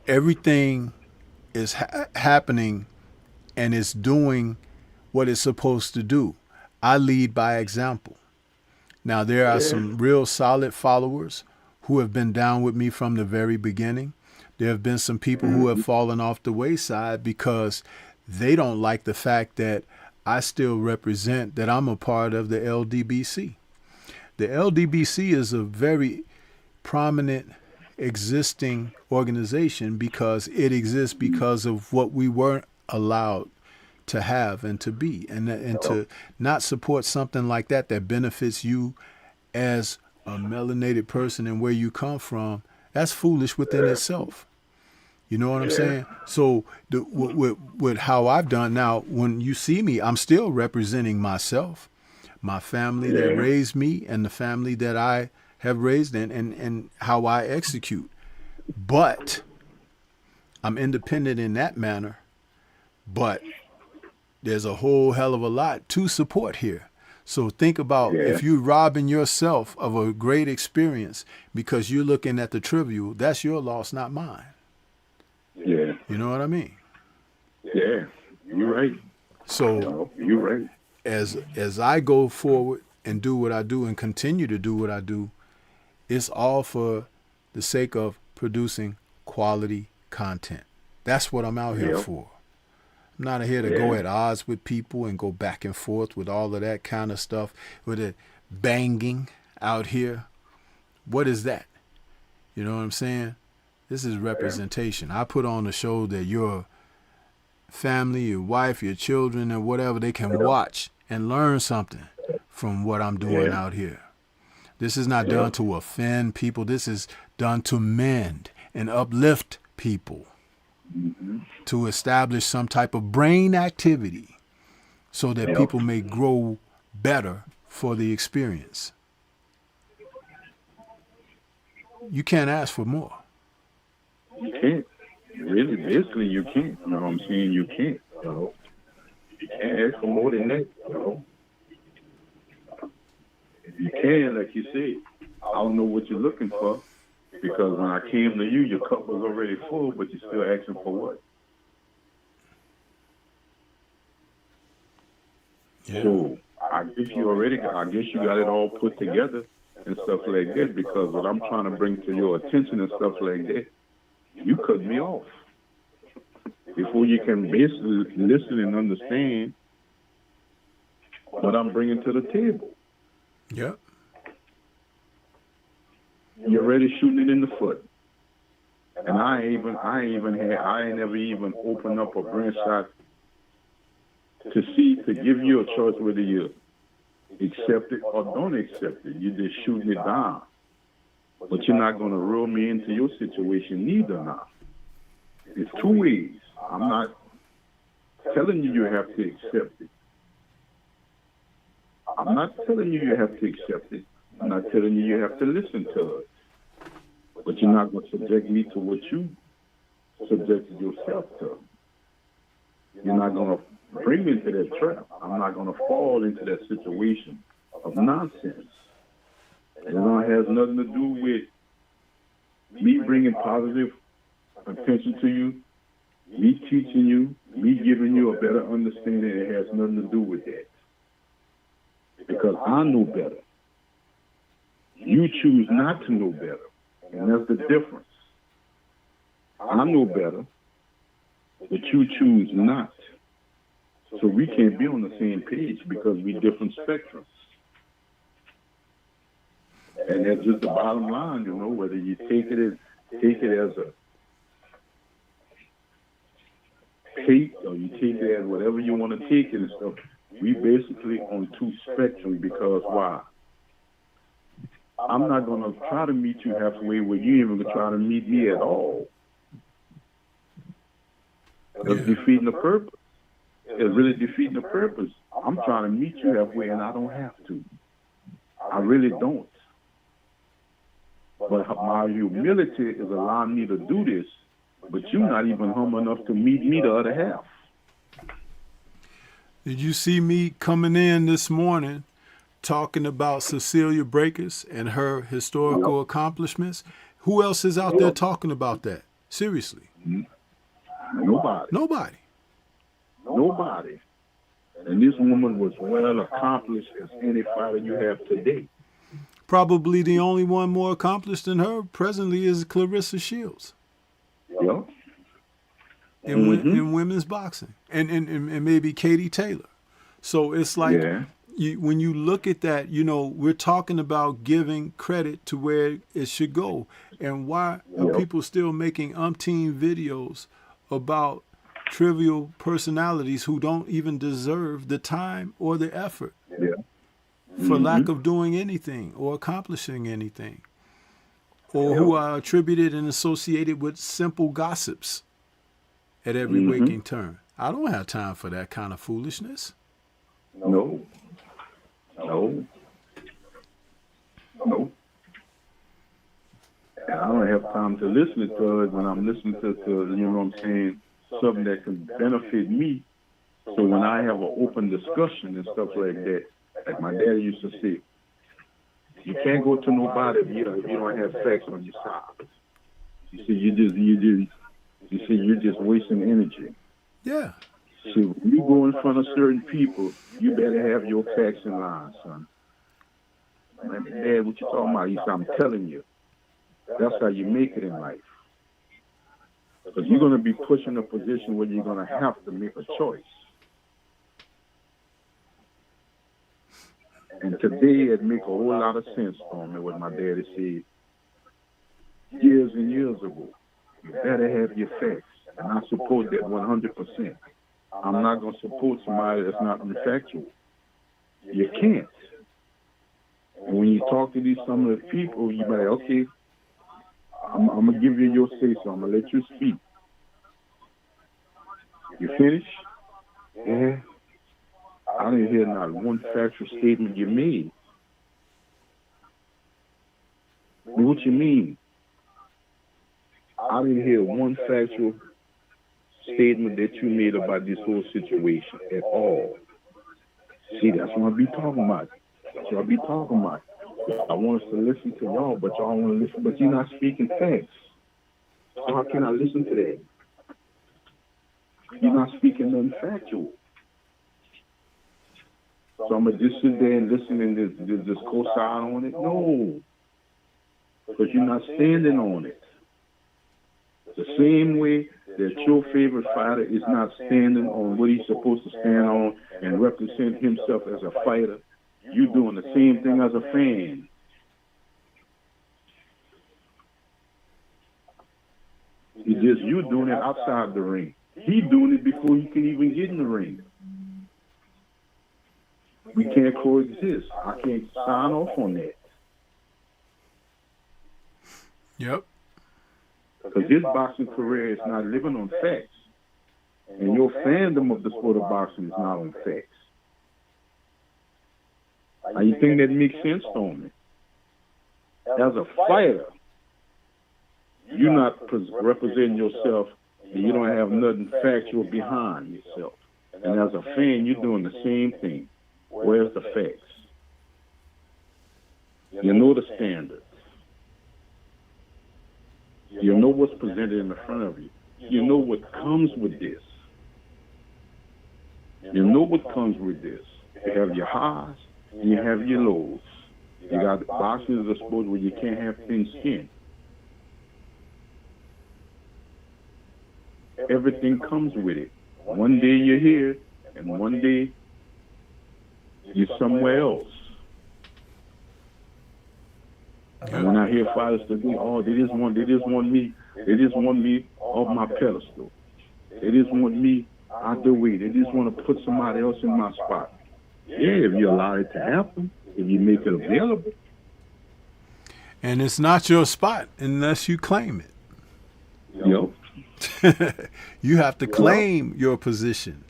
Speaker 1: everything is happening and it's doing what it's supposed to do. I lead by example. Now, there are some real solid followers who have been down with me from the very beginning. There have been some people who have fallen off the wayside because they don't like the fact that I still represent, that I'm a part of the LDBC. The LDBC is a very prominent existing organization because it exists because of what we weren't allowed to have and to be, and to not support something like that benefits you as a melanated person and where you come from. That's foolish within itself. You know what I'm saying? So with how I've done now, when you see me, I'm still representing myself, my family that raised me, and the family that I have raised, and how I execute. But I'm independent in that manner. But there's a whole hell of a lot to support here. So think about if you're robbing yourself of a great experience because you're looking at the trivial, that's your loss, not mine.
Speaker 2: Yeah.
Speaker 1: You know what I mean?
Speaker 2: Yeah. You're right.
Speaker 1: So
Speaker 2: you're right.
Speaker 1: As I go forward and do what I do and continue to do what I do, it's all for the sake of producing quality content. That's what I'm out here for. I'm not here to go at odds with people and go back and forth with all of that kind of stuff, with it banging out here. What is that? You know what I'm saying? This is representation. I put on a show that your family, your wife, your children, or whatever, they can watch and learn something from what I'm doing out here. This is not done to offend people. This is done to mend and uplift people, to establish some type of brain activity so that people may grow better for the experience. You can't ask for more.
Speaker 2: You can't. Really, basically, you can't. You know what I'm saying? You can't. You know, you can't ask for more than that. You know, if you can, like you said, I don't know what you're looking for, because when I came to you, your cup was already full, but you're still asking for what?
Speaker 1: Yeah.
Speaker 2: So I guess you got it all put together and stuff like that, because what I'm trying to bring to your attention and stuff like that, you cut me off before you can basically listen and understand what I'm bringing to the table.
Speaker 1: Yep.
Speaker 2: You're already shooting it in the foot, and I ain't never even opened up a branch shot to give you a choice whether you accept it or don't accept it. You're just shooting it down, but you're not going to rule me into your situation neither. Now, it's two ways. I'm not telling you have to accept it. I'm not telling you have to accept it. I'm not telling you have to listen to it. But you're not going to subject me to what you subjected yourself to. You're not going to bring me into that trap. I'm not going to fall into that situation of nonsense. It has nothing to do with me bringing positive attention to you, me teaching you, me giving you a better understanding. It has nothing to do with that. Because I know better. You choose not to know better. And that's the difference. I know better, but you choose not. So we can't be on the same page because we're different spectrums. And that's just the bottom line, you know, whether you take it as a hate or you take it as whatever you want to take it and stuff. We basically on two spectrums, because why? I'm not going to try to meet you halfway where you even try to meet me at all. That's defeating the purpose. It's really defeating the purpose. I'm trying to meet you halfway and I don't have to. I really don't. But my humility is allowing me to do this, but you're not even humble enough to meet me the other half.
Speaker 1: Did you see me coming in this morning talking about Cecilia Braekhus and her historical accomplishments? Who else is out there talking about that? Seriously.
Speaker 2: Nobody. And this woman was well accomplished as any fighter you have today.
Speaker 1: Probably the only one more accomplished than her presently is Clarissa Shields.
Speaker 2: Yeah.
Speaker 1: In women's boxing. And maybe Katie Taylor. So it's like when you look at that, you know, we're talking about giving credit to where it should go. And why are people still making umpteen videos about trivial personalities who don't even deserve the time or the effort for lack of doing anything or accomplishing anything, or who are attributed and associated with simple gossips at every waking turn? I don't have time for that kind of foolishness.
Speaker 2: No. And I don't have time to listen to it when I'm listening to you know what I'm saying, something that can benefit me. So when I have an open discussion and stuff like that, like my dad used to say, you can't go to nobody if you don't have facts on your side. You see, you're just wasting energy.
Speaker 1: Yeah.
Speaker 2: See, when you go in front of certain people, you better have your facts in line, son. Man, Dad, what you talking about? He said, I'm telling you. That's how you make it in life. Because you're going to be pushed in a position where you're going to have to make a choice. And today it makes a whole lot of sense for me what my daddy said years and years ago. You better have your facts. And I support that 100%. I'm not going to support somebody that's not factual. You can't. And when you talk to these some of the people, you be like, okay, I'm gonna give you your say so. I'm gonna let you speak. You finish? Yeah. I didn't hear not one factual statement you made. What you mean? I didn't hear one factual statement that you made about this whole situation at all. See, that's what I be talking about. That's what I be talking about. I want us to listen to y'all, but y'all want to listen, but you're not speaking facts. So how can I listen to that? You're not speaking nothing factual. So I'm going to just sit there and listen and just co-sign on it? No. Because you're not standing on it. The same way that your favorite fighter is not standing on what he's supposed to stand on and represent himself as a fighter, you're doing the same thing as a fan. It's just you doing it outside the ring. He's doing it before he can even get in the ring. We can't coexist. I can't sign off on that.
Speaker 1: Yep.
Speaker 2: Because his boxing career is not living on facts. And your fandom of the sport of boxing is not on facts. Now, you think that makes sense, Stormy? As a fighter, you're not representing yourself and you don't have nothing factual behind yourself. And as a fan, you're doing the same thing. Where's the facts? You know the standards. You know what's presented in the front of you. You know what comes with this. You know what comes with this. You have your highs and you have your lows. You got boxing is a sport where you can't have thin skin. Everything comes with it. One day you're here, and one day you're somewhere else. And when I hear fighters today, oh, they just want me off my pedestal. They just want me out the way. They just want to put somebody else in my spot. Yeah, if you allow it to happen, if you make it available.
Speaker 1: And it's not your spot unless you claim it.
Speaker 2: Yep.
Speaker 1: You have to claim your position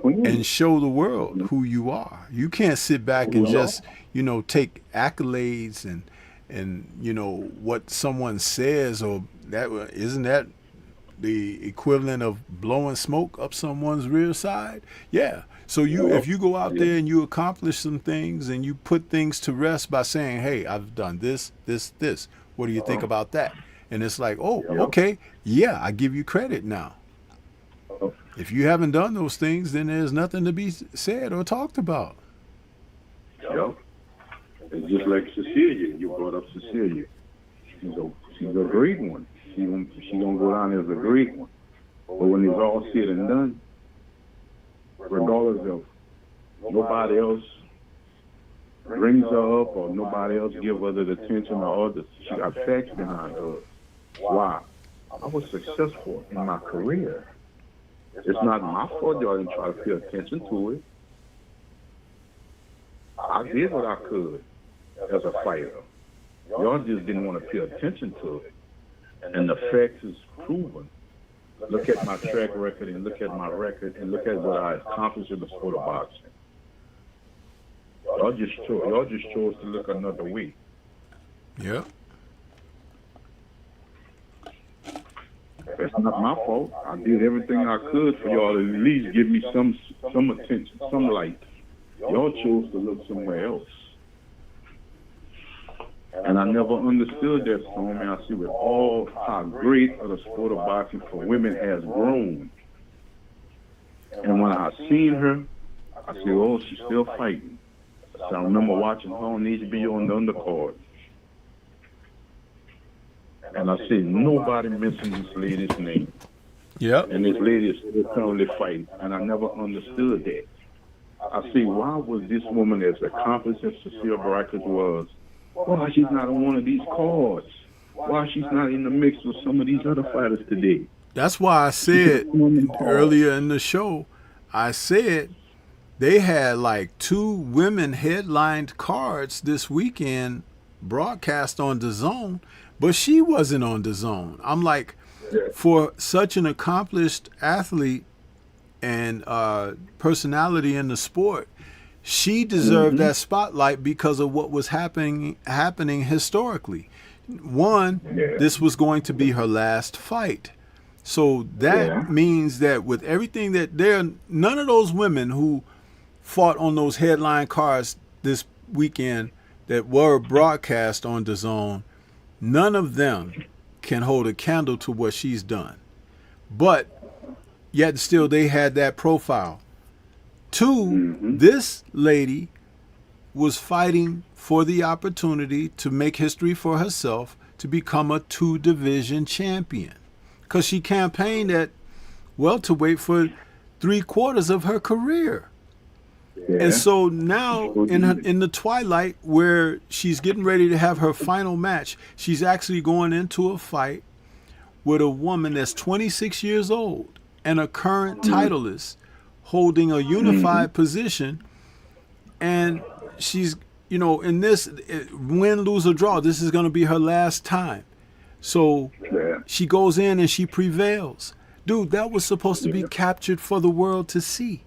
Speaker 1: and show the world who you are. You can't sit back and just, take accolades and what someone says, or that isn't that the equivalent of blowing smoke up someone's rear side? Yeah. So if you go out there and you accomplish some things and you put things to rest by saying, hey, I've done this, what do you think about that? And it's like, oh, okay, yeah, I give you credit now. If you haven't done those things, then there's nothing to be said or talked about.
Speaker 2: Yep. It's just like Cecilia. You brought up Cecilia. She's a great one. She's gonna go down as a great one. But when it's all said and done, regardless of nobody else brings her up or nobody else give her the attention or others, she got facts behind her. Why? I was successful in my career. It's not my fault y'all didn't try to pay attention to it. I did what I could as a fighter. Y'all just didn't want to pay attention to it. And the facts is proven. Look at my track record and look at my record and look at what I accomplished in the sport of boxing. Y'all just chose to look another way.
Speaker 1: Yeah.
Speaker 2: That's not my fault. I did everything I could for y'all to at least give me some attention, some light. Y'all chose to look somewhere else. And I never understood that, Stormy. I see with all how great of the sport of boxing for women has grown. And when I seen her, I said, oh, she's still fighting. So I remember watching her on HBO on the undercard. And I said, nobody mentioned this lady's name.
Speaker 1: Yep.
Speaker 2: And this lady is still currently fighting. And I never understood that. I see, why was this woman as accomplished as Cecilia Braekhus was, why she's not on one of these cards? Why she's not in the mix with some of these other fighters today?
Speaker 1: That's why I said earlier in the show, I said they had like 2 women headlined cards this weekend broadcast on the zone, but she wasn't on the zone. I'm like,
Speaker 2: Yeah.
Speaker 1: for such an accomplished athlete and personality in the sport, she deserved
Speaker 2: Mm-hmm.
Speaker 1: that spotlight because of what was happening historically. One,
Speaker 2: Yeah.
Speaker 1: this was going to be her last fight. So
Speaker 2: Yeah.
Speaker 1: that means that with everything that none of those women who fought on those headline cards this weekend that were broadcast on the zone, none of them can hold a candle to what she's done. But yet still they had that profile. Two,
Speaker 2: Mm-hmm.
Speaker 1: this lady was fighting for the opportunity to make history for herself to become a 2 division champion. Because she campaigned at welterweight for 3/4 of her career. And
Speaker 2: Yeah.
Speaker 1: so now
Speaker 2: Sure did.
Speaker 1: in the twilight where she's getting ready to have her final match, she's actually going into a fight with a woman that's 26 years old and a current titleist holding a
Speaker 2: Mm-hmm.
Speaker 1: unified position. And she's, in this win, lose, or draw, this is going to be her last time. So
Speaker 2: Yeah.
Speaker 1: she goes in and she prevails. Dude, that was supposed to be
Speaker 2: Yeah.
Speaker 1: captured for the world to see.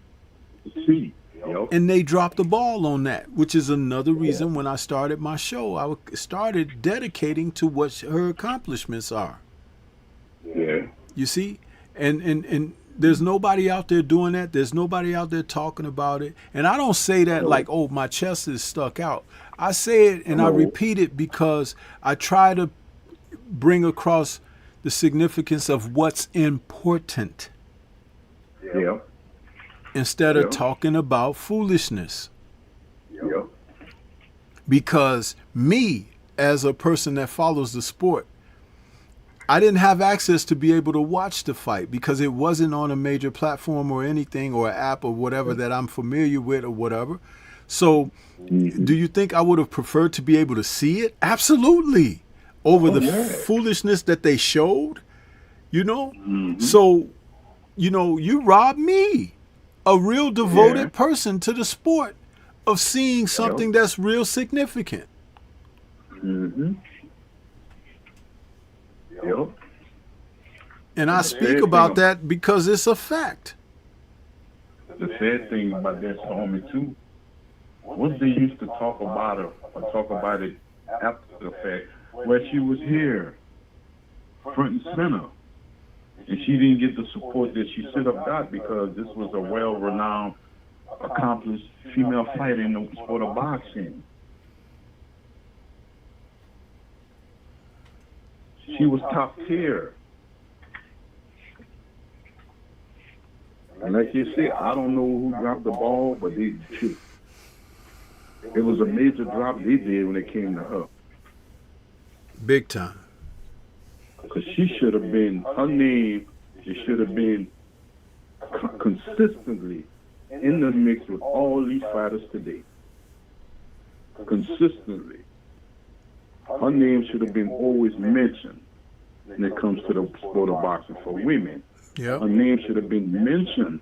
Speaker 2: See. Yep.
Speaker 1: And they dropped the ball on that, which is another
Speaker 2: Yeah.
Speaker 1: reason when I started my show, I started dedicating to what her accomplishments are.
Speaker 2: Yeah.
Speaker 1: You see? And there's nobody out there doing that. There's nobody out there talking about it. And I don't say that
Speaker 2: No.
Speaker 1: like, oh, my chest is stuck out. I say it and I
Speaker 2: No.
Speaker 1: repeat it because I try to bring across the significance of what's important
Speaker 2: Yeah.
Speaker 1: instead of
Speaker 2: Yeah.
Speaker 1: talking about foolishness.
Speaker 2: Yeah.
Speaker 1: Because me, as a person that follows the sport, I didn't have access to be able to watch the fight because it wasn't on a major platform or anything or app or whatever that I'm familiar with or whatever. So,
Speaker 2: Mm-hmm.
Speaker 1: do you think I would have preferred to be able to see it? Absolutely. Over
Speaker 2: Oh
Speaker 1: the
Speaker 2: yeah.
Speaker 1: foolishness that they showed, you know?
Speaker 2: Mm-hmm.
Speaker 1: So, you robbed me, a real devoted
Speaker 2: Yeah.
Speaker 1: person to the sport, of seeing something that's real significant.
Speaker 2: Mm-hmm. Yep.
Speaker 1: And
Speaker 2: And
Speaker 1: I
Speaker 2: the
Speaker 1: speak
Speaker 2: sad
Speaker 1: about
Speaker 2: thing,
Speaker 1: that because it's a fact.
Speaker 2: the sad thing about that Stormy too, what they used to talk about her or talk about it after the fact, where she was here, front and center, and she didn't get the support that she should have got because this was a well-renowned, accomplished female fighter in the sport of boxing. She was top tier. And like you said, I don't know who dropped the ball, but it was a major drop they did when it came to her.
Speaker 1: Big time.
Speaker 2: Because she should have been, her name, she should have been consistently in the mix with all these fighters today. Consistently. Her name should have been always mentioned when it comes to the sport of boxing for women.
Speaker 1: Yep.
Speaker 2: Her name should have been mentioned.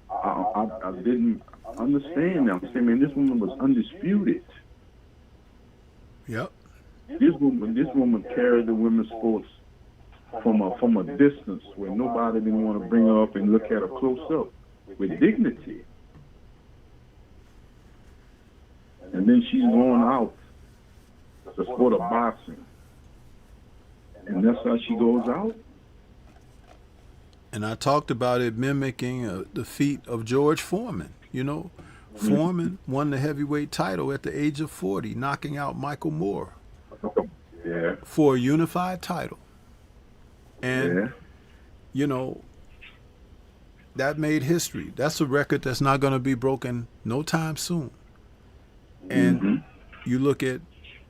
Speaker 2: I didn't understand that. I'm saying, man, this woman was undisputed.
Speaker 1: Yep.
Speaker 2: This woman carried the women's sports from a distance where nobody didn't want to bring her up and look at her close up with dignity. And then she's going out the sport of boxing, and that's how she goes out.
Speaker 1: And I talked about it mimicking the feat of George Foreman. Foreman won the heavyweight title at the age of 40, knocking out Michael Moore
Speaker 2: Yeah,
Speaker 1: for a unified title. And,
Speaker 2: yeah,
Speaker 1: that made history. That's a record that's not going to be broken no time soon. And
Speaker 2: mm-hmm.
Speaker 1: you look at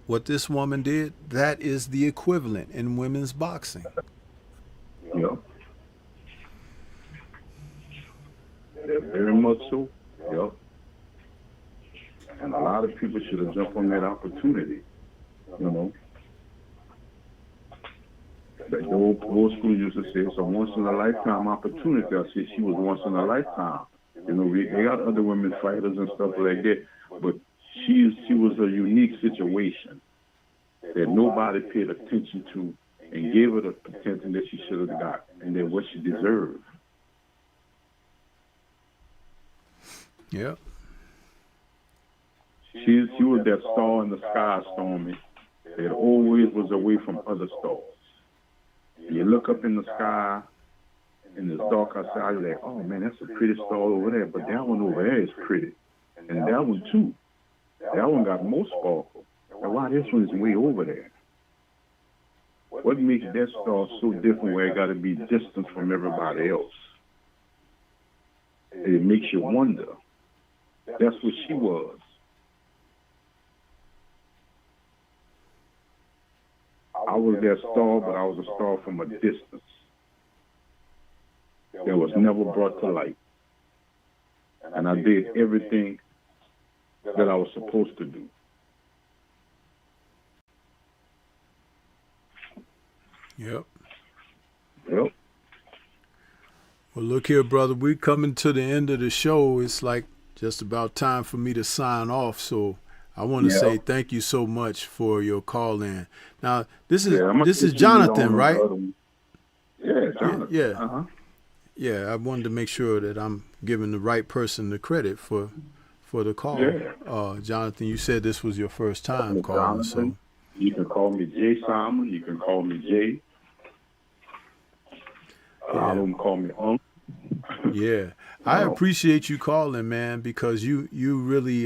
Speaker 1: what this woman did, that is the equivalent in women's boxing.
Speaker 2: Yeah. Yeah, very much so. Yeah. And a lot of people should have jumped on that opportunity. Like the old school used to say, it's a once in a lifetime opportunity. I said she was once in a lifetime. You know, they got other women fighters and stuff like that, but she was a unique situation that nobody paid attention to and gave her the attention that she should have got and then what she deserved.
Speaker 1: Yeah.
Speaker 2: She was that star in the sky, Stormy, that always was away from other stars. You look up in the sky, in the dark outside, you're like, oh man, that's a pretty star over there, but that one over there is pretty. And that one too. That one got more sparkle. And why this one is way over there? What makes that star so different where it got to be distant from everybody else? It makes you wonder. That's what she was. I was that star, but I was a star from a distance. That was never brought to light. And I did everything that I was supposed to do.
Speaker 1: Yep.
Speaker 2: Yep.
Speaker 1: Well, look here, brother. We're coming to the end of the show. It's like just about time for me to sign off. So I want to say thank you so much for your call in. Now, this is Jonathan, right?
Speaker 2: Yeah, Jonathan.
Speaker 1: Yeah.
Speaker 2: Uh-huh.
Speaker 1: Yeah, I wanted to make sure that I'm giving the right person the credit for the call.
Speaker 2: Yeah.
Speaker 1: Jonathan, you said this was your first time calling.
Speaker 2: Jonathan,
Speaker 1: So
Speaker 2: you can call me Jay Simon. You can call me Jay. A lot of them call me Unc.
Speaker 1: yeah, I appreciate you calling, man, because you really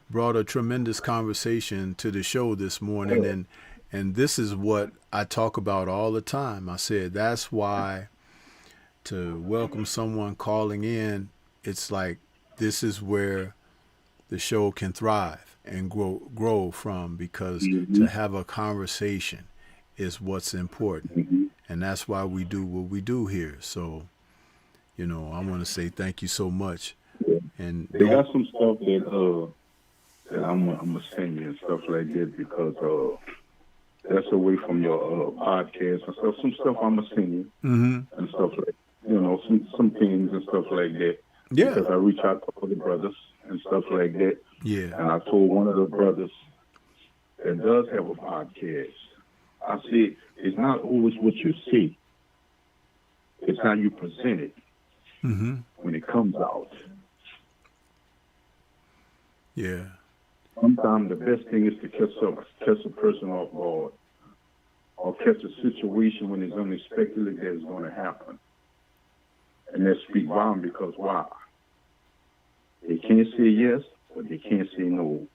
Speaker 1: brought a tremendous conversation to the show this morning, and this is what I talk about all the time. I said that's why to welcome someone calling in, it's like this is where the show can thrive and grow from, because to have a conversation is what's important. And that's why we do what we do here. So, I want to say thank you so much. And
Speaker 2: they got some stuff that I'm gonna send you and stuff like that, because that's away from your podcast and stuff. Some stuff I'm gonna send you and stuff like, some things and stuff like that.
Speaker 1: Yeah.
Speaker 2: Because I reach out to other brothers and stuff like that.
Speaker 1: Yeah.
Speaker 2: And I told one of the brothers that does have a podcast, I said, it's not always what you see. It's how you present it when it comes out.
Speaker 1: Yeah.
Speaker 2: Sometimes the best thing is to catch a person off guard, or catch a situation when it's unexpectedly that is going to happen. And let's speak volume, because why? They can't say yes, but they can't say no.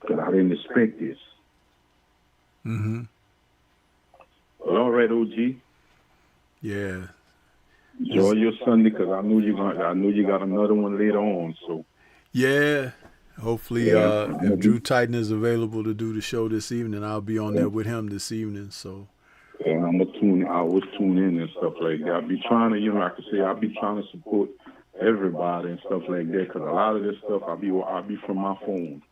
Speaker 2: Because I didn't expect this. Well, all right, OG.
Speaker 1: Yeah.
Speaker 2: Enjoy your Sunday, because I know you got another one later on. So.
Speaker 1: Yeah. Hopefully, if Drew Titan is available to do the show this evening, I'll be on there with him this evening. So.
Speaker 2: And I always tune in and stuff like that. I'll be trying to, like I say, I'll be trying to support everybody and stuff like that, because a lot of this stuff I'll be from my phone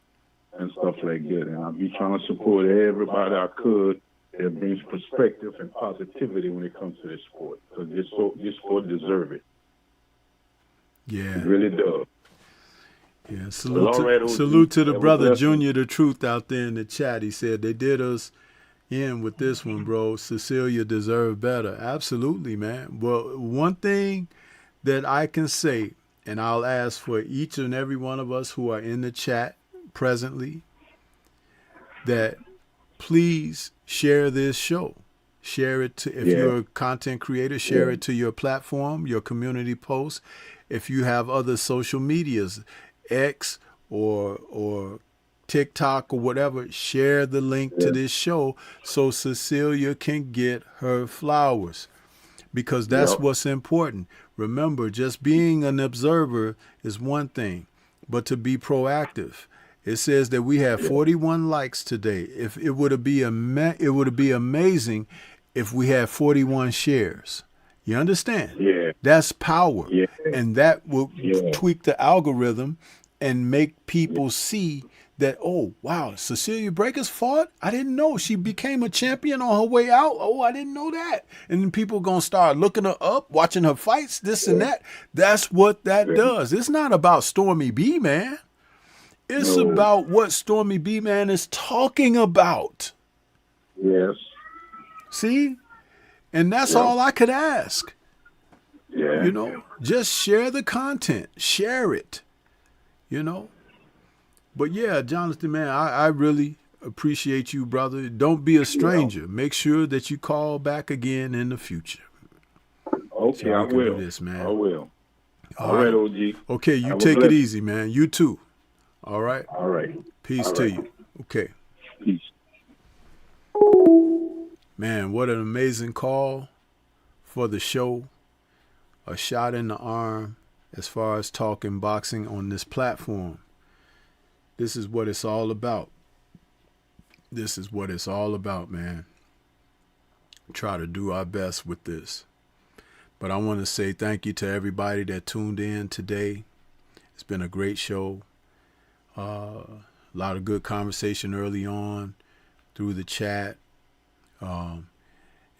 Speaker 2: and stuff like that, and I'll be trying to support everybody I could that brings perspective and positivity when it comes to this sport, because this sport deserves it.
Speaker 1: Yeah,
Speaker 2: it really does.
Speaker 1: Yeah, salute to the brother Junior the Truth out there in the chat. He said they did us in with this one, bro. Cecilia deserved better. Absolutely, man. Well, one thing that I can say, and I'll ask for each and every one of us who are in the chat presently, that please share this show. Share it to, if you're a content creator, share it to your platform, your community posts. If you have other social medias, X or TikTok or whatever, share the link to this show so Cecilia can get her flowers, because that's what's important. Remember, just being an observer is one thing, but to be proactive. It says that we have 41 likes today. If it would be amazing if we had 41 shares. You understand?
Speaker 2: Yeah.
Speaker 1: That's power.
Speaker 2: Yeah.
Speaker 1: And that will tweak the algorithm and make people see that, oh, wow, Cecilia Braekhus fought? I didn't know. She became a champion on her way out? Oh, I didn't know that. And then people going to start looking her up, watching her fights, this and that. That's what that does. It's not about Stormybman. It's about what Stormybman is talking about.
Speaker 2: Yes.
Speaker 1: See? And that's all I could ask.
Speaker 2: Yeah.
Speaker 1: You know, just share the content. Share it. You know? But yeah, Jonathan, man, I really appreciate you, brother. Don't be a stranger. Make sure that you call back again in the future.
Speaker 2: Okay,
Speaker 1: so
Speaker 2: I will.
Speaker 1: Do this, man.
Speaker 2: I will.
Speaker 1: All right,
Speaker 2: OG.
Speaker 1: Okay, you take it easy, man. You too. All right?
Speaker 2: All right.
Speaker 1: Peace to you. Okay.
Speaker 2: Peace.
Speaker 1: Man, what an amazing call for the show. A shot in the arm as far as talking boxing on this platform. This is what it's all about. This is what it's all about, man. Try to do our best with this. But I want to say thank you to everybody that tuned in today. It's been a great show. A lot of good conversation early on through the chat.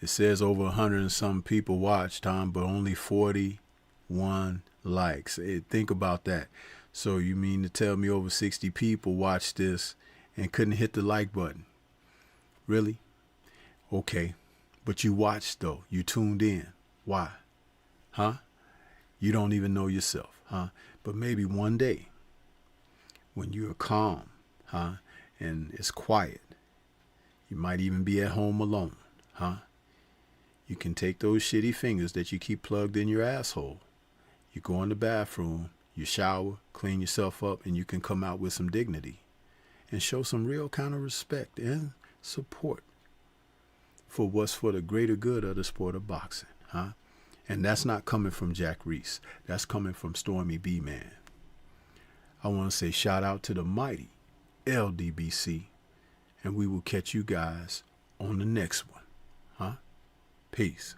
Speaker 1: It says over 100 and some people watched, Tom, but only 41 likes. Think about that. So you mean to tell me over 60 people watched this and couldn't hit the like button? Really? Okay. But you watched, though. You tuned in. Why? Huh? You don't even know yourself, huh? But maybe one day when you're calm, huh, and it's quiet, you might even be at home alone, huh? You can take those shitty fingers that you keep plugged in your asshole. You go in the bathroom, you shower, clean yourself up, and you can come out with some dignity and show some real kind of respect and support for what's for the greater good of the sport of boxing, huh? And that's not coming from Jack Reese. That's coming from Stormybman. I want to say shout out to the mighty LDBC, and we will catch you guys on the next one, huh? Peace.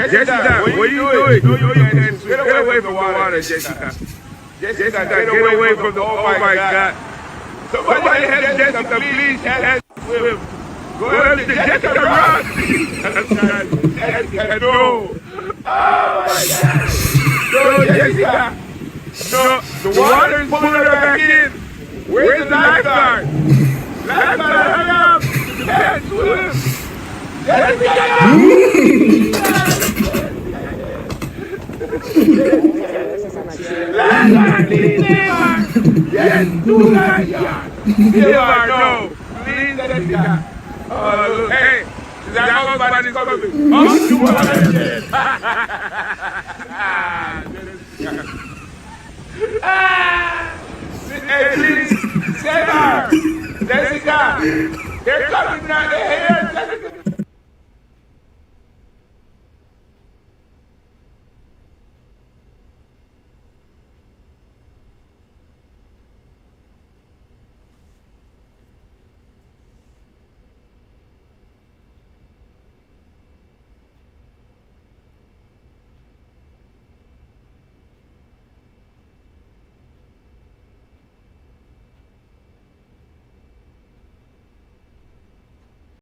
Speaker 3: Jessica, what are you doing? Get away from the water, Jessica. Jessica, get away from the, oh my God. Somebody help Jessica, please help swim. Go help Jessica, run. Jessica, no. Oh my God. No, Jessica. No, the water is pulling her back in. Where's the lifeguard? Lifeguard, hurry up. You can't swim. Yes, do that, no. Please, Jessica. Look, hey, that everybody's coming. Oh, you hey, please, save her. Jessica, they're coming now. They're here.